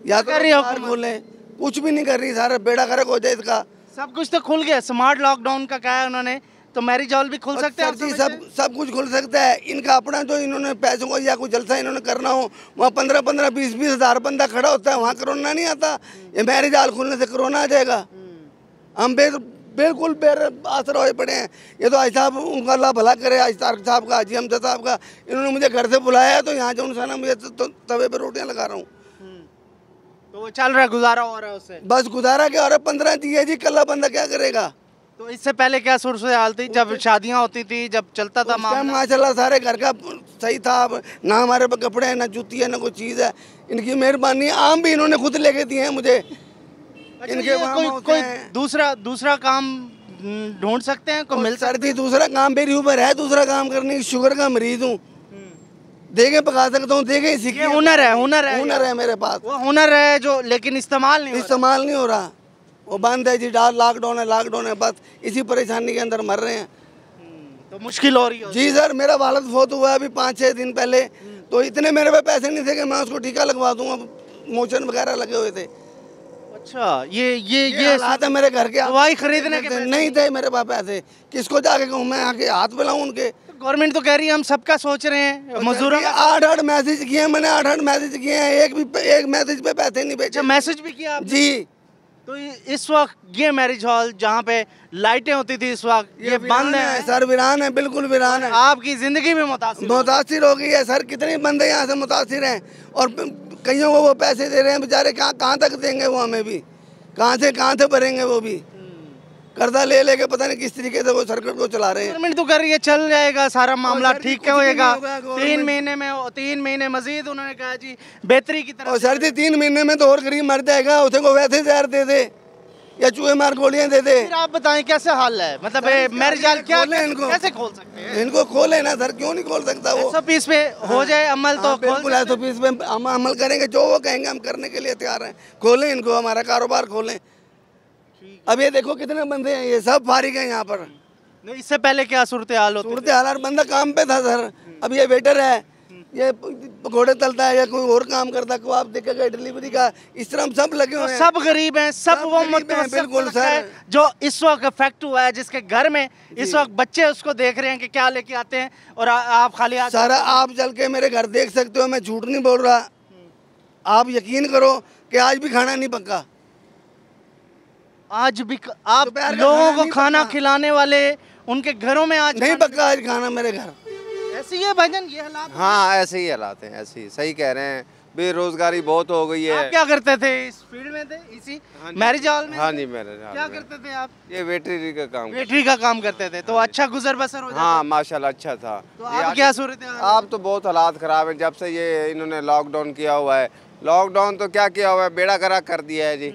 G: या तो
A: कर रही है
G: बाहर
A: हुकूमत?
G: खोलें, कुछ भी नहीं कर रही सर। बेड़ा गर्क हो जाए इसका।
A: सब कुछ तो खुल गया, स्मार्ट लॉकडाउन का कहा है उन्होंने, तो मैरिज हॉल भी खुल सकते हैं?
G: सर जी सब कुछ खुल सकता है। इनका अपना जो इन्होंने पैसों को या कुछ जलसा इन्होंने करना हो, वहाँ 15-15, 20-20 हज़ार बंदा खड़ा होता है, वहाँ कोरोना नहीं आता। ये मैरिज हॉल खुलने से कोरोना आ जाएगा। हम बिल्कुल बेआसर होए पड़े हैं। ये तो आज साहब, उनका अल्लाह भला करे, आज तारक साहब का, हाजी हमजा साहब का, इन्होंने मुझे घर से बुलाया है, तो यहाँ जो उनसे ना मुझे तो तवे पर रोटियाँ लगा रहा हूँ।
A: तो वो चल रहा है, गुजारा हो रहा है उससे?
G: बस गुजारा क्या, और 15 दिए जी, कल्ला बंदा क्या करेगा?
A: तो इससे पहले क्या सूरत हाल थी जब शादियां होती थी, जब चलता था मामला?
G: माशाल्लाह सारे घर का सही था। अब ना हमारे पे कपड़े हैं, ना जूती है, ना कोई चीज़ है। इनकी मेहरबानी। आम भी इन्होंने खुद लेके दिए हैं मुझे।
A: अच्छा,
G: इनके
A: ये
G: वहाँ
A: कोई दूसरा काम ढूंढ सकते हैं? कोई मिल सकता
G: सर्दी दूसरा काम मेरी ऊपर है, दूसरा काम करने की। शुगर का मरीज हूँ, देगे पका सकता हूँ, देगे सीख।
A: ये हुनर है, हुनर है
G: मेरे पास।
A: वो हुनर है जो, लेकिन इस्तेमाल
G: नहीं हो रहा। वो बंद है जी, लॉकडाउन है, बस इसी परेशानी के अंदर मर रहे हैं।
A: तो मुश्किल हो रही है
G: जी सर। मेरा वालिद फौत हुआ है अभी 5-6 दिन पहले, तो इतने मेरे पे पैसे नहीं थे कि मैं उसको टीका लगवा दूँ। मोशन वगैरह लगे हुए थे।
A: अच्छा, ये
G: हालात है मेरे घर के।
A: दवाई खरीदने के
G: नहीं थे मेरे पास पैसे, किसको जाके कहूँ मैं? आके हाथ मिलाऊँ उनके?
A: गवर्नमेंट तो कह रही है हम सबका सोच रहे हैं, मजदूरों का।
G: 8-8 मैसेज किए मैंने, 8-8 मैसेज किए हैं, एक मैसेज पे पैसे नहीं भेजे।
A: मैसेज भी किया आपने?
G: जी।
A: तो इस वक्त ये मैरिज हॉल जहाँ पे लाइटें होती थी, इस वक्त ये बंद है
G: सर। वीरान है, बिल्कुल वीरान है।
A: आपकी जिंदगी में
G: मुतासिर हो गई है सर। कितने बंदे यहाँ से मुतासिर हैं, और कईयों को वो पैसे दे रहे हैं बेचारे। कहाँ तक देंगे वो हमें भी? कहाँ से भरेंगे वो भी? कर्जा ले लेके पता नहीं किस तरीके से वो सर्किट को चला रहे हैं।
A: गवर्नमेंट तो कर रही है चल जाएगा सारा मामला, ठीक होएगा 3 महीने मजीद उन्होंने कहा जी बेहतरी की तरफ।
G: और सर जी 3 महीने में तो और गरीब मर जाएगा, उसे को वैसे जहर दे दे या चूहे मार गोलियां दे दे।
A: फिर आप बताएं कैसे हाल है, मतलब मैरिज हॉल क्या
G: इनको
A: कैसे खोल सकते हैं?
G: इनको खोले ना सर, क्यों नहीं खोल सकता वो?
A: 120 पे हो जाए अमल तो
G: बिल्कुल 120 पे हम अमल करेंगे, जो वो कहेंगे हम करने के लिए तैयार हैं। खोलें इनको, हमारा कारोबार खोलें। अब ये देखो कितने बंदे हैं, ये सब फारिग हैं यहाँ पर।
A: नहीं, इससे पहले क्या सूरत हाल होती?
G: सूरत हाल, बंदा काम पे था सर। अब ये वेटर है, ये पकौड़े तलता है या कोई और काम करता है, कबाब देखेगा, डिलीवरी का, इस तरह हम सब लगे हुए हैं।
A: सब गरीब हैं, सब वो
G: बिल्कुल सर।
A: जो इस वक्त इफेक्ट हुआ है, जिसके घर में इस वक्त बच्चे उसको देख रहे हैं कि क्या लेके आते हैं, और आप खाली
G: सारा आप चल के मेरे घर देख सकते हो, मैं झूठ नहीं बोल रहा। आप यकीन करो कि आज भी खाना नहीं पका।
A: आज भी आप लोगों को खाना खिलाने वाले उनके घरों में आज
G: नहीं पका आज खाना मेरे घर।
A: ऐसे ही है भाईजान, ये हालात?
H: हाँ ऐसे ही हालात हैं, ऐसे ही सही कह रहे हैं। बेरोजगारी बहुत हो गई है।
A: आप क्या करते थे? इस फील्ड में थे, इसी मैरिज हॉल में?
H: हाँ जी, मैरिज हॉल
A: क्या
H: में।
A: करते थे आप?
H: ये वेटरी का काम।
A: वेटरी का काम करते थे, तो अच्छा गुजर बसर हो जाता?
H: हाँ माशाल्लाह अच्छा था।
A: तो आप क्या सूरत है?
H: आप तो बहुत हालात खराब है जब से ये इन्होंने लॉकडाउन किया हुआ है। लॉकडाउन तो क्या किया हुआ है, बेड़ा गर्क कर दिया है जी।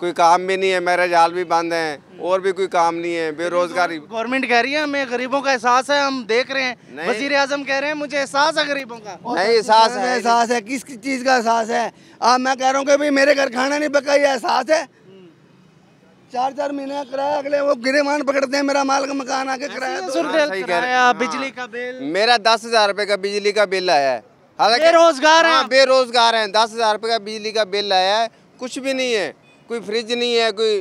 H: कोई काम भी नहीं है, मैरिज हॉल भी बंद हैं, और भी कोई काम नहीं है, बेरोजगारी।
A: गवर्नमेंट कह रही है हमें गरीबों का एहसास है, हम देख रहे हैं, वजीर आजम कह रहे हैं मुझे एहसास है गरीबों का।
H: नहीं एहसास है
G: किस चीज़ का एहसास है? मैं कह रहा हूँ कि भाई मेरे घर खाना नहीं पका, ये एहसास है? 4-4 महीने का किराया, अगले वो गिरेमान पकड़ते हैं मेरा माल का मकान आके किराया।
A: बिजली का बिल
H: मेरा 10,000 रुपए का बिजली का बिल आया है। हालांकि
A: बेरोजगार हैं,
H: बेरोजगार हैं। 10,000 रुपए का बिजली का बिल आया है, कुछ भी नहीं है, कोई फ्रिज नहीं है, कोई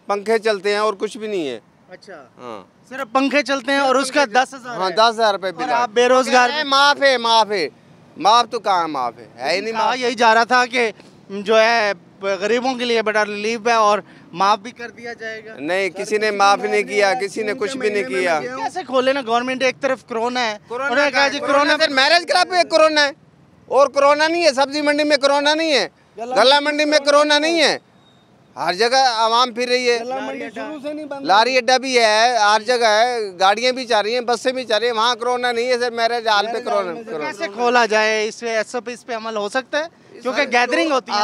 H: पंखे चलते हैं और कुछ भी नहीं है।
A: अच्छा,
H: हाँ
A: सिर्फ पंखे चलते हैं और उसका 10,000।
H: हाँ 10,000 रुपए बिल।
A: आप बेरोजगार।
H: माफ है, माफ है, माफ तो कहाँ माफ है ही नहीं।
A: कहा यही जा रहा था कि जो है गरीबों के लिए बड़ा रिलीफ है और माफ भी कर दिया जाएगा।
H: नहीं, किसी ने माफ नहीं किया, किसी ने कुछ भी नहीं किया।
A: कैसे खोले ना गवर्नमेंट, एक तरफ कोरोना है, उन्होंने कहा जी कोरोना
H: फिर मैरिज क्लब पे कोरोना है, और कोरोना नहीं है। सब्जी मंडी में कोरोना नहीं है, गल्ला मंडी में कोरोना नहीं है, हर जगह आवाम फिर रही है। लारी अड्डा भी है, हर जगह है, गाड़ियाँ भी जा रही हैं, बसें भी जा रही हैं, वहाँ कोरोना नहीं है। सर मैरिज हॉल पे कोरोना।
A: कैसे खोला जाए, इस पे एसओपी पे अमल हो सकता है? क्योंकि गैदरिंग होती है।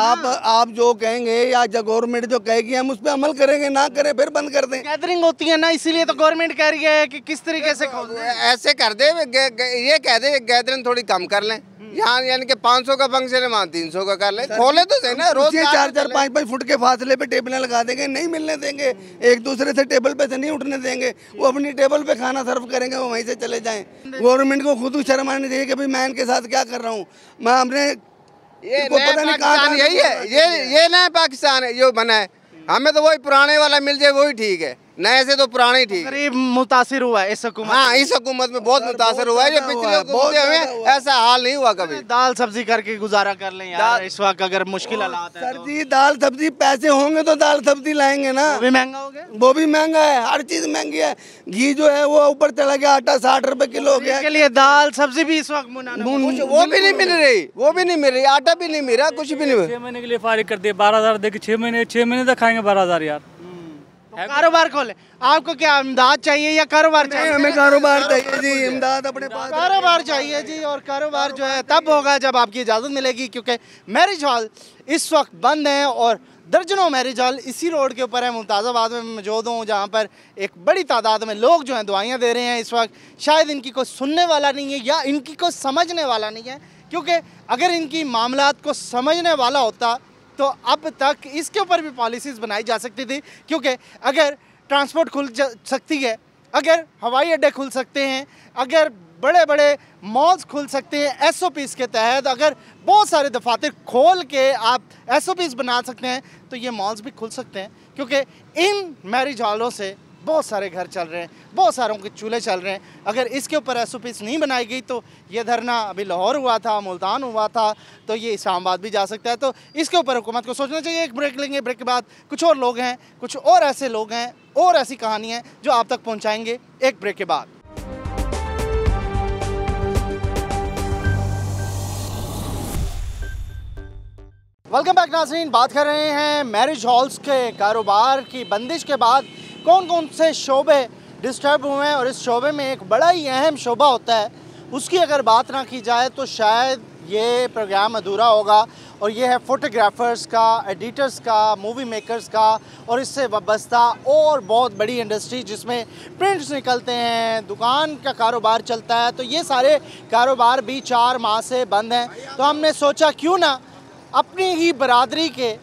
G: आप जो कहेंगे या जो गवर्नमेंट जो कहेगी हम उस पर अमल करेंगे, ना करें फिर बंद कर दें।
A: गैदरिंग होती है ना, इसीलिए तो गवर्नमेंट कह रही है कि किस तरीके से खोल।
H: ऐसे कर दे, ये कह दे गैदरिंग थोड़ी कम कर लें। यहाँ यानी कि 500 का फंक्शन है, वहाँ 300 का कर ले, खोले तो सही ना। रोज
G: 4-4, 5-5 फुट के फासले पे टेबलें लगा देंगे, नहीं मिलने देंगे, एक दूसरे से टेबल पे से नहीं उठने देंगे, वो अपनी टेबल पे खाना सर्व करेंगे, वो वहीं से चले जाएं। गवर्नमेंट को खुद शर्म आनी चाहिए कि भाई मैं इनके साथ क्या कर रहा हूँ। मैं अपने
H: ये पता नहीं कहाँ यही है, ये नया पाकिस्तान है जो बना है। हमें तो वही पुराने वाला मिल जाए वही ठीक है, नए से तो पुराने ही ठीक है।
A: गरीब मुतासिर हुआ है इस हुकूमत।
H: हाँ, इस हुकूमत में बहुत मुतासिर हुआ है, जो पिछले हुकूमतें हुए ऐसा हाल नहीं हुआ कभी।
A: दाल सब्जी करके गुजारा कर लें यार इस वक्त, अगर मुश्किल हालात है।
G: सर जी दाल सब्जी पैसे होंगे तो दाल सब्जी लाएंगे ना।
A: वो भी महंगा हो गया,
G: वो भी महंगा है, हर चीज महंगी है। घी जो है वो ऊपर चला गया, आटा 60 रुपए किलो हो गया।
A: के लिए दाल सब्जी भी इस वक्त
H: वो भी नहीं मिल रही, वो भी नहीं मिल रही, आटा भी नहीं मिल रहा, कुछ भी नहीं।
I: 6 महीने के लिए फारिग कर दिए, 12,000 दे के 6 महीने तक खाएंगे 12,000 यार।
A: कारोबार खोले। आपको क्या इमदाद चाहिए या कारोबार चाहिए?
G: हमें कारोबार चाहिए जी, इमदाद अपने पास
A: कारोबार चाहिए जी, और कारोबार जो है तब होगा जब आपकी इजाज़त मिलेगी, क्योंकि मैरिज हॉल इस वक्त बंद हैं और दर्जनों मैरिज हॉल इसी रोड के ऊपर है। मुमताज़ाबाद में मौजूद हूँ, जहाँ पर एक बड़ी तादाद में लोग जो हैं दुआएं दे रहे हैं इस वक्त। शायद इनकी कोई सुनने वाला नहीं है या इनकी कोई समझने वाला नहीं है, क्योंकि अगर इनकी मामलात को समझने वाला होता तो अब तक इसके ऊपर भी पॉलिसीज़ बनाई जा सकती थी। क्योंकि अगर ट्रांसपोर्ट खुल सकती है, अगर हवाई अड्डे खुल सकते हैं, अगर बड़े बड़े मॉल्स खुल सकते हैं एसओपीज़ के तहत, अगर बहुत सारे दफातर खोल के आप एसओपीज़ बना सकते हैं, तो ये मॉल्स भी खुल सकते हैं। क्योंकि इन मैरिज हॉलों से बहुत सारे घर चल रहे हैं, बहुत सारों के चूल्हे चल रहे हैं। अगर इसके ऊपर एसओपीज़ नहीं बनाई गई तो ये धरना अभी लाहौर हुआ था, मुल्तान हुआ था, तो ये इस्लामाबाद भी जा सकता है। तो इसके ऊपर हुकूमत को सोचना चाहिए। एक ब्रेक लेंगे, ब्रेक के बाद कुछ और लोग हैं, कुछ और ऐसे लोग हैं और ऐसी कहानियाँ जो आप तक पहुँचाएँगे एक ब्रेक के बाद। वेलकम बैक नाज़रीन, बात कर रहे हैं मैरिज हॉल्स के कारोबार की बंदिश के बाद कौन कौन से शोबे डिस्टर्ब हुए हैं, और इस शोबे में एक बड़ा ही अहम शोबा होता है, उसकी अगर बात ना की जाए तो शायद ये प्रोग्राम अधूरा होगा। और ये है फोटोग्राफर्स का, एडिटर्स का, मूवी मेकर्स का और इससे वाबस्ता और बहुत बड़ी इंडस्ट्री जिसमें प्रिंट्स निकलते हैं, दुकान का कारोबार चलता है। तो ये सारे कारोबार भी 4 माह से बंद हैं। तो हमने सोचा क्यों ना अपनी ही बरादरी के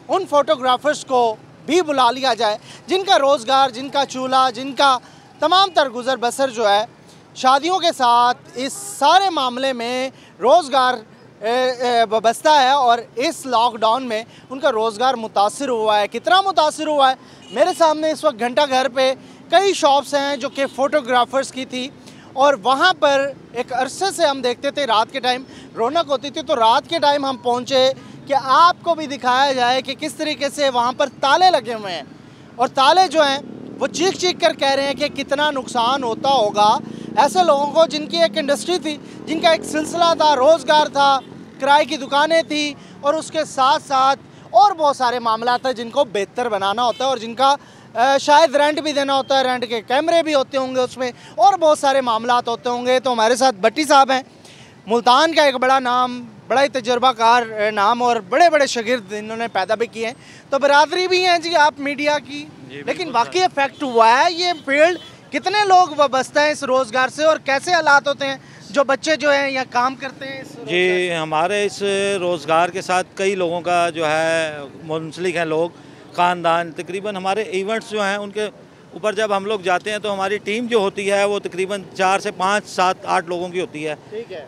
A: उन फोटोग्राफर्स को भी बुला लिया जाए जिनका रोज़गार, जिनका चूल्हा, जिनका तमाम तर गुज़र बसर जो है शादियों के साथ इस सारे मामले में रोज़गार वाबस्ता है, और इस लॉकडाउन में उनका रोज़गार मुतासिर हुआ है। कितना मुतासिर हुआ है? मेरे सामने इस वक्त घंटा घर पे कई शॉप्स हैं जो कि फ़ोटोग्राफ़र्स की थी, और वहाँ पर एक अरसे से हम देखते थे रात के टाइम रौनक होती थी। तो रात के टाइम हम पहुँचे कि आपको भी दिखाया जाए कि किस तरीके से वहाँ पर ताले लगे हुए हैं, और ताले जो हैं वो चीख चीख कर कह रहे हैं कि कितना नुकसान होता होगा ऐसे लोगों को जिनकी एक इंडस्ट्री थी, जिनका एक सिलसिला था, रोज़गार था, किराए की दुकानें थी, और उसके साथ साथ और बहुत सारे मामला थे जिनको बेहतर बनाना होता है, और जिनका शायद रेंट भी देना होता है, रेंट के कैमरे भी होते होंगे उसमें, और बहुत सारे मामला होते होंगे। तो हमारे साथ भट्टी साहब हैं, मुल्तान का एक बड़ा नाम, बड़ा ही तजर्बाकार नाम और बड़े बड़े शागिर्द इन्होंने पैदा भी किए हैं, तो बरादरी भी हैं जी आप मीडिया की, लेकिन वाकई इफेक्ट हुआ है ये फील्ड? कितने लोग वाबस्ता हैं इस रोज़गार से और कैसे हालात होते हैं जो बच्चे जो हैं यहाँ काम करते हैं इस
J: जी? हमारे इस रोज़गार के साथ कई लोगों का जो है मुंसलिक हैं लोग, ख़ानदान। तकरीबन हमारे इवेंट्स जो हैं उनके ऊपर जब हम लोग जाते हैं तो हमारी टीम जो होती है वो तकरीबन 4 से 5, 7, 8 लोगों की होती है,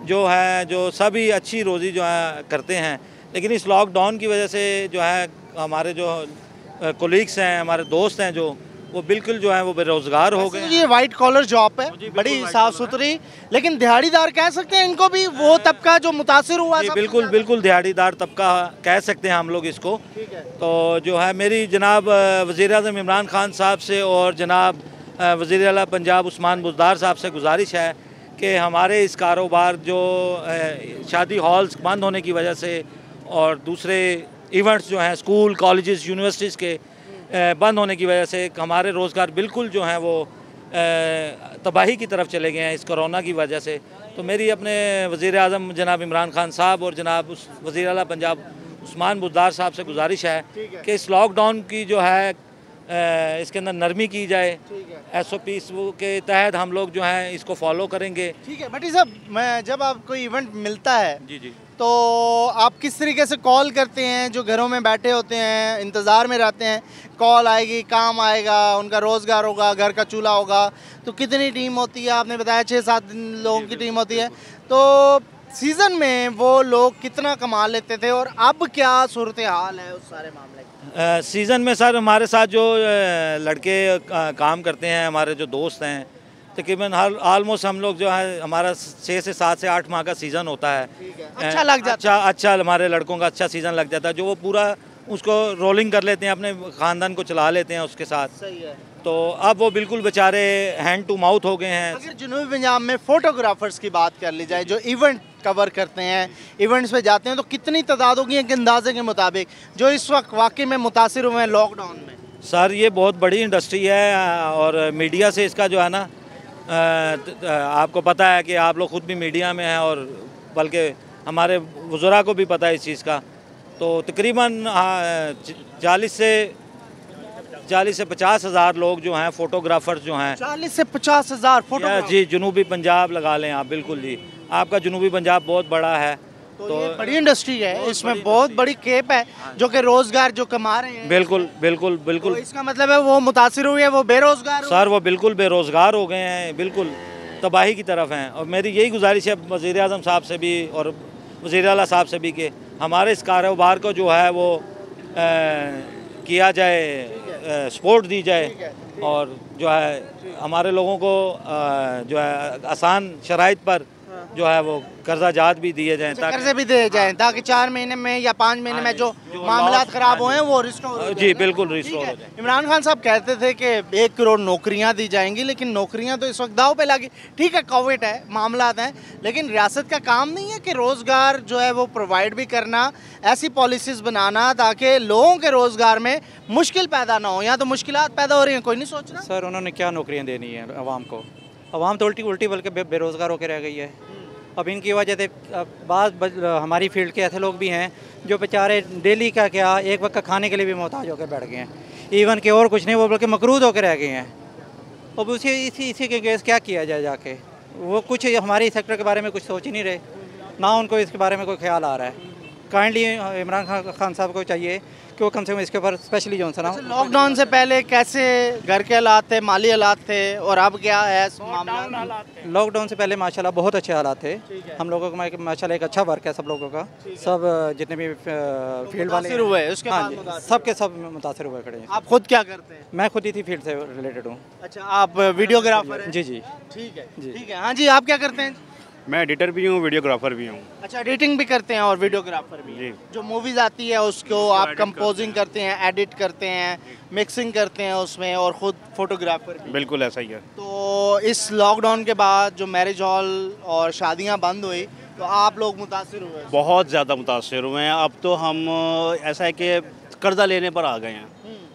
J: जो सभी अच्छी रोज़ी जो है करते हैं। लेकिन इस लॉकडाउन की वजह से जो है हमारे जो कोलीग्स हैं, हमारे दोस्त हैं, जो वो बिल्कुल जो है वो बेरोज़गार हो गए।
A: ये वाइट कॉलर जॉब है, बड़ी साफ़ सुथरी, लेकिन दिहाड़ीदार कह सकते हैं इनको भी, वो तबका जो मुतासिर हुआ।
J: बिल्कुल बिल्कुल दिहाड़ीदार तबका कह सकते हैं हम लोग इसको। तो जो है मेरी जनाब वज़ीर-ए-आज़म इमरान खान साहब से और जनाब वज़ीर आला पंजाब उस्मान बुज़दार साहब से गुजारिश है कि हमारे इस कारोबार जो शादी हॉल्स बंद होने की वजह से और दूसरे इवेंट्स जो हैं स्कूल, कॉलेजेस, यूनिवर्सिटीज़ के बंद होने की वजह से हमारे रोज़गार बिल्कुल जो हैं वो तबाही की तरफ चले गए हैं इस कोरोना की वजह से। तो मेरी अपने वज़ीर-ए-आज़म जनाब इमरान खान साहब और जनाब वज़ीर आला पंजाब उस्मान बुज़दार साहब से गुजारिश है कि इस लॉकडाउन की जो है इसके अंदर नरमी की जाए, SOPs के तहत हम लोग जो हैं इसको फॉलो करेंगे।
A: ठीक है भट्टी साहब, मैं जब आपको इवेंट मिलता है
J: जी
A: तो आप किस तरीके से कॉल करते हैं? जो घरों में बैठे होते हैं इंतज़ार में रहते हैं, कॉल आएगी, काम आएगा, उनका रोज़गार होगा, घर का चूल्हा होगा, तो कितनी टीम होती है? आपने बताया 6-7 लोगों की टीम होती है। तो सीज़न में वो लोग कितना कमा लेते थे और अब क्या सूरत हाल है उस सारे मामले की?
J: सीज़न में सर हमारे साथ जो लड़के काम करते हैं, हमारे जो दोस्त हैं, तकरीबन ऑलमोस्ट हम लोग जो है हमारा 6 से 7 से 8 माह का सीज़न होता है।
A: अच्छा लग जाता है।
J: अच्छा हमारे लड़कों का अच्छा सीज़न लग जाता है, जो वो पूरा उसको रोलिंग कर लेते हैं, अपने ख़ानदान को चला लेते हैं उसके साथ।
A: सही है।
J: तो अब वो बिल्कुल बेचारे हैंड टू माउथ हो गए हैं।
A: अगर जनूबी पंजाब में फ़ोटोग्राफर्स की बात कर ली जाए जो इवेंट कवर करते हैं, इवेंट्स पे जाते हैं, तो कितनी तादाद होगी एक अंदाजे के मुताबिक जो इस वक्त वाकई में मुतासिर हुए हैं लॉकडाउन में?
J: सर ये बहुत बड़ी इंडस्ट्री है और मीडिया से इसका जो है ना आपको पता है कि आप लोग ख़ुद भी मीडिया में हैं और बल्कि हमारे वज़रा को भी पता है इस चीज़ का। तो तकरीबन 40 से 50 हज़ार लोग जो हैं फ़ोटोग्राफ़र्स जो हैं।
A: 40 से 50 हज़ार फोटोग्राफर?
J: जी, जनूबी पंजाब लगा लें आप, बिल्कुल जी। आपका जनूबी पंजाब बहुत बड़ा है,
A: तो ये बड़ी इंडस्ट्री है, इसमें बहुत बड़ी केप है जो कि रोज़गार जो कमा रहे हैं।
J: बिल्कुल बिल्कुल बिल्कुल।
A: तो इसका मतलब है वो मुतासिर हुए हैं, वो बेरोज़गार
J: सर वो बिल्कुल बेरोज़गार हो गए हैं, बिल्कुल तबाही की तरफ हैं। और मेरी यही गुजारिश है वज़ीर-ए-आज़म साहब से भी और वज़ीर आला साहब से भी कि हमारे इस कारोबार को जो है वो किया जाए, सपोर्ट दी जाए और जो है हमारे लोगों को जो है आसान शराइत पर जो है वो कर्जा जात भी दिए जाएँ,
A: कर्जे भी दिए जाएँ ताकि 4 महीने में या 5 महीने में जो मामलात ख़राब हुए हैं वो रिस्टोर हो।
J: जी बिल्कुल रिस्टोर हो जाए।
A: इमरान खान साहब कहते थे कि 1 करोड़ नौकरियां दी जाएंगी, लेकिन नौकरियां तो इस वक्त दाव पे लगी। ठीक है, कोविड है, मामलात हैं, लेकिन रियासत का काम नहीं है कि रोज़गार जो है वो प्रोवाइड भी करना, ऐसी पॉलिसीज़ बनाना ताकि लोगों के रोज़गार में मुश्किल पैदा ना हो। यहाँ तो मुश्किलात पैदा हो रही हैं, कोई नहीं सोच रहा।
K: सर उन्होंने क्या नौकरियाँ देनी है आवाम को? आवाम तो उल्टी बल्कि बेरोज़गार होकर रह गई है। अब इनकी वजह से हमारी फील्ड के ऐसे लोग भी हैं जो बेचारे डेली का क्या एक वक्त का खाने के लिए भी मोहताज होकर बैठ गए हैं, इवन के और कुछ नहीं, वो बल्कि मकरूद होकर रह गए हैं। अब इसी के केस क्या किया जाए जाके? वो कुछ हमारे सेक्टर के बारे में कुछ सोच ही नहीं रहे, ना उनको इसके बारे में कोई ख्याल आ रहा है। काइंडली इमरान खान साहब को चाहिए कि वो कम से कम इसके ऊपर स्पेशली जो है ना।
A: लॉकडाउन से पहले कैसे घर के हालात थे, माली हालात थे, और अब क्या है मामला?
K: लॉकडाउन से पहले माशाल्लाह बहुत अच्छे हालात थे। हम लोगों का माशाल्लाह एक अच्छा वर्क है सब लोगों का, सब जितने भी फील्ड वाले
A: हुए उसके
K: हाँ जी, सबके सब मुतासर हुए खड़े हैं।
A: आप खुद क्या करते हैं?
K: मैं खुद ही थी फील्ड से रिलेटेड हूँ।
A: अच्छा, आप वीडियोग्राफर हैं?
K: जी।
A: ठीक है ठीक है। हाँ जी, आप क्या करते हैं?
L: मैं एडिटर भी हूँ, वीडियोग्राफर भी हूँ।
A: अच्छा, एडिटिंग भी करते हैं और वीडियोग्राफर भी जी। जो मूवीज़ आती है उसको आप कंपोजिंग करते हैं, एडिट करते हैं, मिक्सिंग करते हैं उसमें, और ख़ुद फोटोग्राफर भी?
L: बिल्कुल ऐसा ही है।
A: तो इस लॉकडाउन के बाद जो मैरिज हॉल और शादियाँ बंद हुई तो आप लोग मुतासिर हुए?
L: बहुत ज़्यादा मुतासिर हुए हैं। अब तो हम ऐसा है कि कर्जा लेने पर आ गए हैं,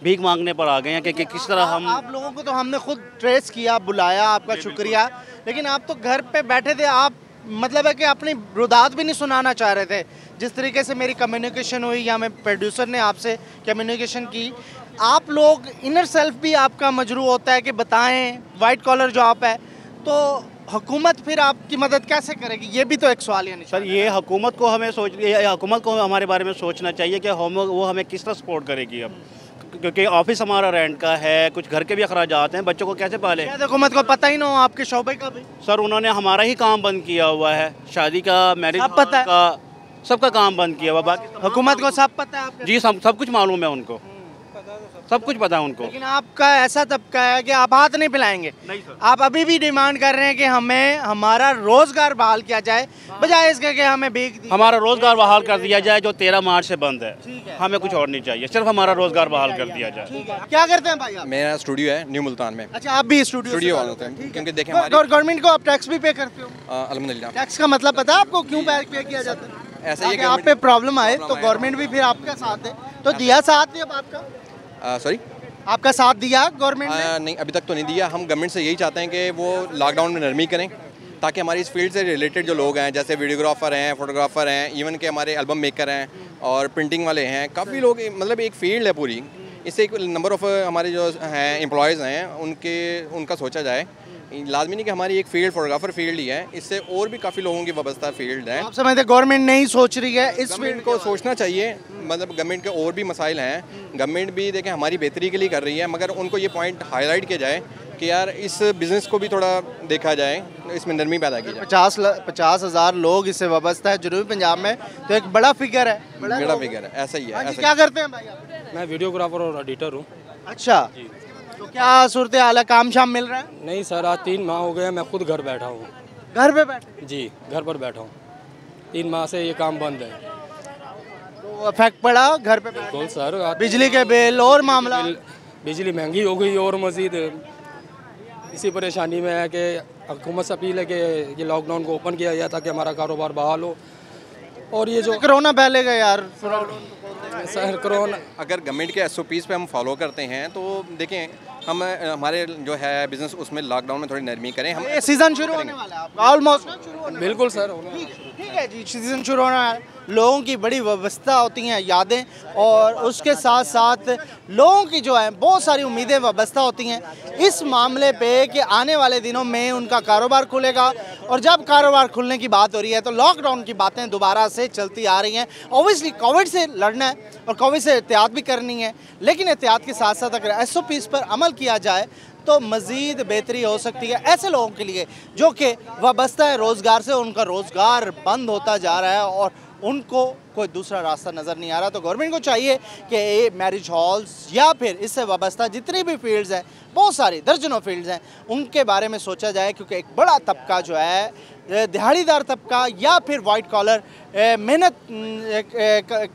L: भीख मांगने पर आ गए हैं कि किस तरह हम।
A: आप लोगों को तो हमने खुद ट्रेस किया, बुलाया, आपका शुक्रिया, लेकिन आप तो घर पे बैठे थे, आप मतलब है कि अपनी रुदात भी नहीं सुनाना चाह रहे थे। जिस तरीके से मेरी कम्युनिकेशन हुई या मैं प्रोड्यूसर ने आपसे कम्युनिकेशन की, आप लोग इनर सेल्फ भी आपका मजरू होता है कि बताएं वाइट कॉलर जॉब है, तो हुकूमत फिर आपकी मदद कैसे करेगी? ये भी तो एक सवाल है
L: सर। ये हुकूमत को हमें हुकूमत को हमारे बारे में सोचना चाहिए कि वो हमें किस तरह सपोर्ट करेगी अब, क्योंकि ऑफिस हमारा रेंट का है, कुछ घर के भी अखराजात हैं, बच्चों को कैसे पाले।
A: हुकूमत को पता ही ना हो आपके शोबे का भी।
L: सर उन्होंने हमारा ही काम बंद किया हुआ है, शादी का, मैरिज का, सबका काम बंद किया हुआ। बाकी
A: हुकूमत को सब पता है आपके?
L: जी सब कुछ मालूम है उनको, सब कुछ पता है उनको।
A: लेकिन आपका ऐसा तबका है कि आप हाथ नहीं पिलाएंगे।
L: नहीं सर।
A: आप अभी भी डिमांड कर रहे हैं कि हमें हमारा रोजगार बहाल किया जाए, बजाय इसके कि हमें भीख दी।
L: हमारा रोजगार बहाल कर दिया जाए जो 13 मार्च से बंद है। हमें कुछ और नहीं चाहिए, सिर्फ हमारा रोजगार बहाल कर दिया जाए।
A: क्या करते हैं भाई आप?
M: मेरा स्टूडियो है न्यू मुल्तान में।
A: अच्छा, आप भी स्टूडियो
M: वाले होते हैं, क्योंकि देखें
A: गवर्नमेंट को आप टैक्स भी पे करते हो?
M: अल्हम्दुलिल्लाह।
A: टैक्स का मतलब पता है आपको क्यों पे किया जाता है?
M: ऐसा ही
A: आप पे प्रॉब्लम आए तो गवर्नमेंट भी फिर आपका साथ है, तो दिया साथ नहीं अब आपका?
M: सॉरी,
A: आपका साथ दिया गवर्नमेंट ने?
M: नहीं, अभी तक तो नहीं दिया। हम गवर्नमेंट से यही चाहते हैं कि वो लॉकडाउन में नरमी करें, ताकि हमारी इस फील्ड से रिलेटेड जो लोग हैं, जैसे वीडियोग्राफर हैं, फोटोग्राफर हैं, इवन के हमारे एल्बम मेकर हैं और प्रिंटिंग वाले हैं, काफ़ी लोग, मतलब एक फील्ड है पूरी। इससे एक नंबर ऑफ हमारे जो हैं एम्प्लॉयज़ हैं उनका सोचा जाए। लाजमी नहीं कि हमारी एक फील्ड फोटोग्राफर फील्ड ही है, इससे और भी काफ़ी लोगों की वाबस्ता फील्ड है।
A: आप समझते हैं गवर्नमेंट नहीं सोच रही है इस फील्ड
M: को? सोचना चाहिए, मतलब गवर्नमेंट के और भी मसाइल हैं, गवर्नमेंट भी देखें हमारी बेहतरी के लिए कर रही है, मगर उनको ये पॉइंट हाईलाइट किया जाए कि यार इस बिज़नेस को भी थोड़ा देखा जाए, इसमें नरमी पैदा की जाए।
A: 50,000 लोग इससे वाबस्ता है जनूबी पंजाब में, तो एक बड़ा फिगर है।
M: बड़ा फिगर है, ऐसा ही है।
A: क्या करते हैं भाई आप?
N: मैं वीडियोग्राफर और एडिटर हूँ।
A: अच्छा, तो क्या सूरत हाल है, काम शाम मिल रहा है?
N: नहीं सर, आज 3 माह हो गए, मैं खुद घर बैठा हूँ।
A: घर पे बैठे?
N: जी, घर पर बैठा हूँ। 3 माह से ये काम बंद है।
A: तो इफेक्ट पड़ा घर पे?
N: बिल्कुल सर।
A: बिजली के बिल और मामला,
N: बिजली महंगी हो गई और मज़ीद इसी परेशानी में है कि हुकूमत से अपील है कि ये लॉकडाउन को ओपन किया जाए ताकि हमारा कारोबार बहाल हो। और ये जो
A: कोरोना फैलेगा यार
M: सर, कोरोना अगर गवर्नमेंट के SOPs पे हम फॉलो करते हैं तो देखें हम हमारे जो है बिजनेस उसमें लॉकडाउन में थोड़ी नरमी करें। हम
A: सीजन शुरू होने वाला है ऑलमोस्ट।
N: बिल्कुल सर,
A: ठीक है जी, सीजन शुरू होना है। लोगों की बड़ी व्यवस्था होती हैं, यादें, और उसके साथ साथ लोगों की जो है बहुत सारी उम्मीदें वाबस्ता होती हैं इस मामले पे कि आने वाले दिनों में उनका कारोबार खुलेगा। और जब कारोबार खुलने की बात हो रही है तो लॉकडाउन की बातें दोबारा से चलती आ रही हैं। ऑब्वियसली कोविड से लड़ना है और कोविड से एहतियात भी करनी है, लेकिन एहतियात के साथ साथ अगर SOPs पर अमल किया जाए तो मज़ीद बेहतरी हो सकती है ऐसे लोगों के लिए जो कि वाबस्ता है रोज़गार से, उनका रोज़गार बंद होता जा रहा है और उनको कोई दूसरा रास्ता नज़र नहीं आ रहा। तो गवर्नमेंट को चाहिए कि मैरिज हॉल्स या फिर इससे वाबस्ता जितनी भी फील्ड्स हैं, बहुत सारी दर्जनों फील्ड्स हैं, उनके बारे में सोचा जाए, क्योंकि एक बड़ा तबका जो है दिहाड़ीदार तबका या फिर वाइट कॉलर मेहनत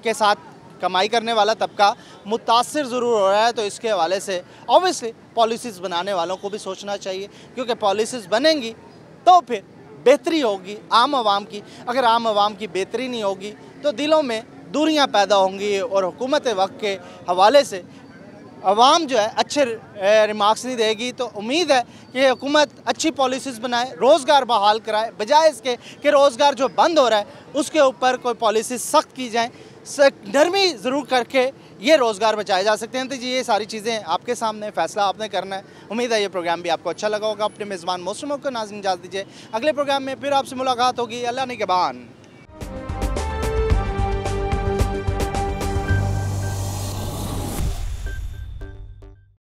A: के साथ कमाई करने वाला तबका मुतासर ज़रूर हो रहा है। तो इसके हवाले से ऑब्वियसली पॉलिसीज़ बनाने वालों को भी सोचना चाहिए, क्योंकि पॉलिसीज़ बनेंगी तो फिर बेहतरी होगी आम आवाम की। अगर आम आवाम की बेहतरी नहीं होगी तो दिलों में दूरियां पैदा होंगी और हुकूमत वक्त के हवाले से आवाम जो है अच्छे रिमार्क्स नहीं देगी। तो उम्मीद है कि हुकूमत अच्छी पॉलिसीज़ बनाए, रोज़गार बहाल कराए, बजाय इसके कि रोज़गार जो बंद हो रहा है उसके ऊपर कोई पॉलिसी सख्त की जाए। नरमी ज़रूर करके ये रोज़गार बचाए जा सकते हैं। तो जी ये सारी चीज़ें आपके सामने, फ़ैसला आपने करना है। उम्मीद है ये प्रोग्राम भी आपको अच्छा लगा होगा। अपने मेज़बान मोहसिन को नाज़रीन इजाज़त दीजिए, अगले प्रोग्राम में फिर आपसे मुलाकात होगी। अल्लाह निगहबान।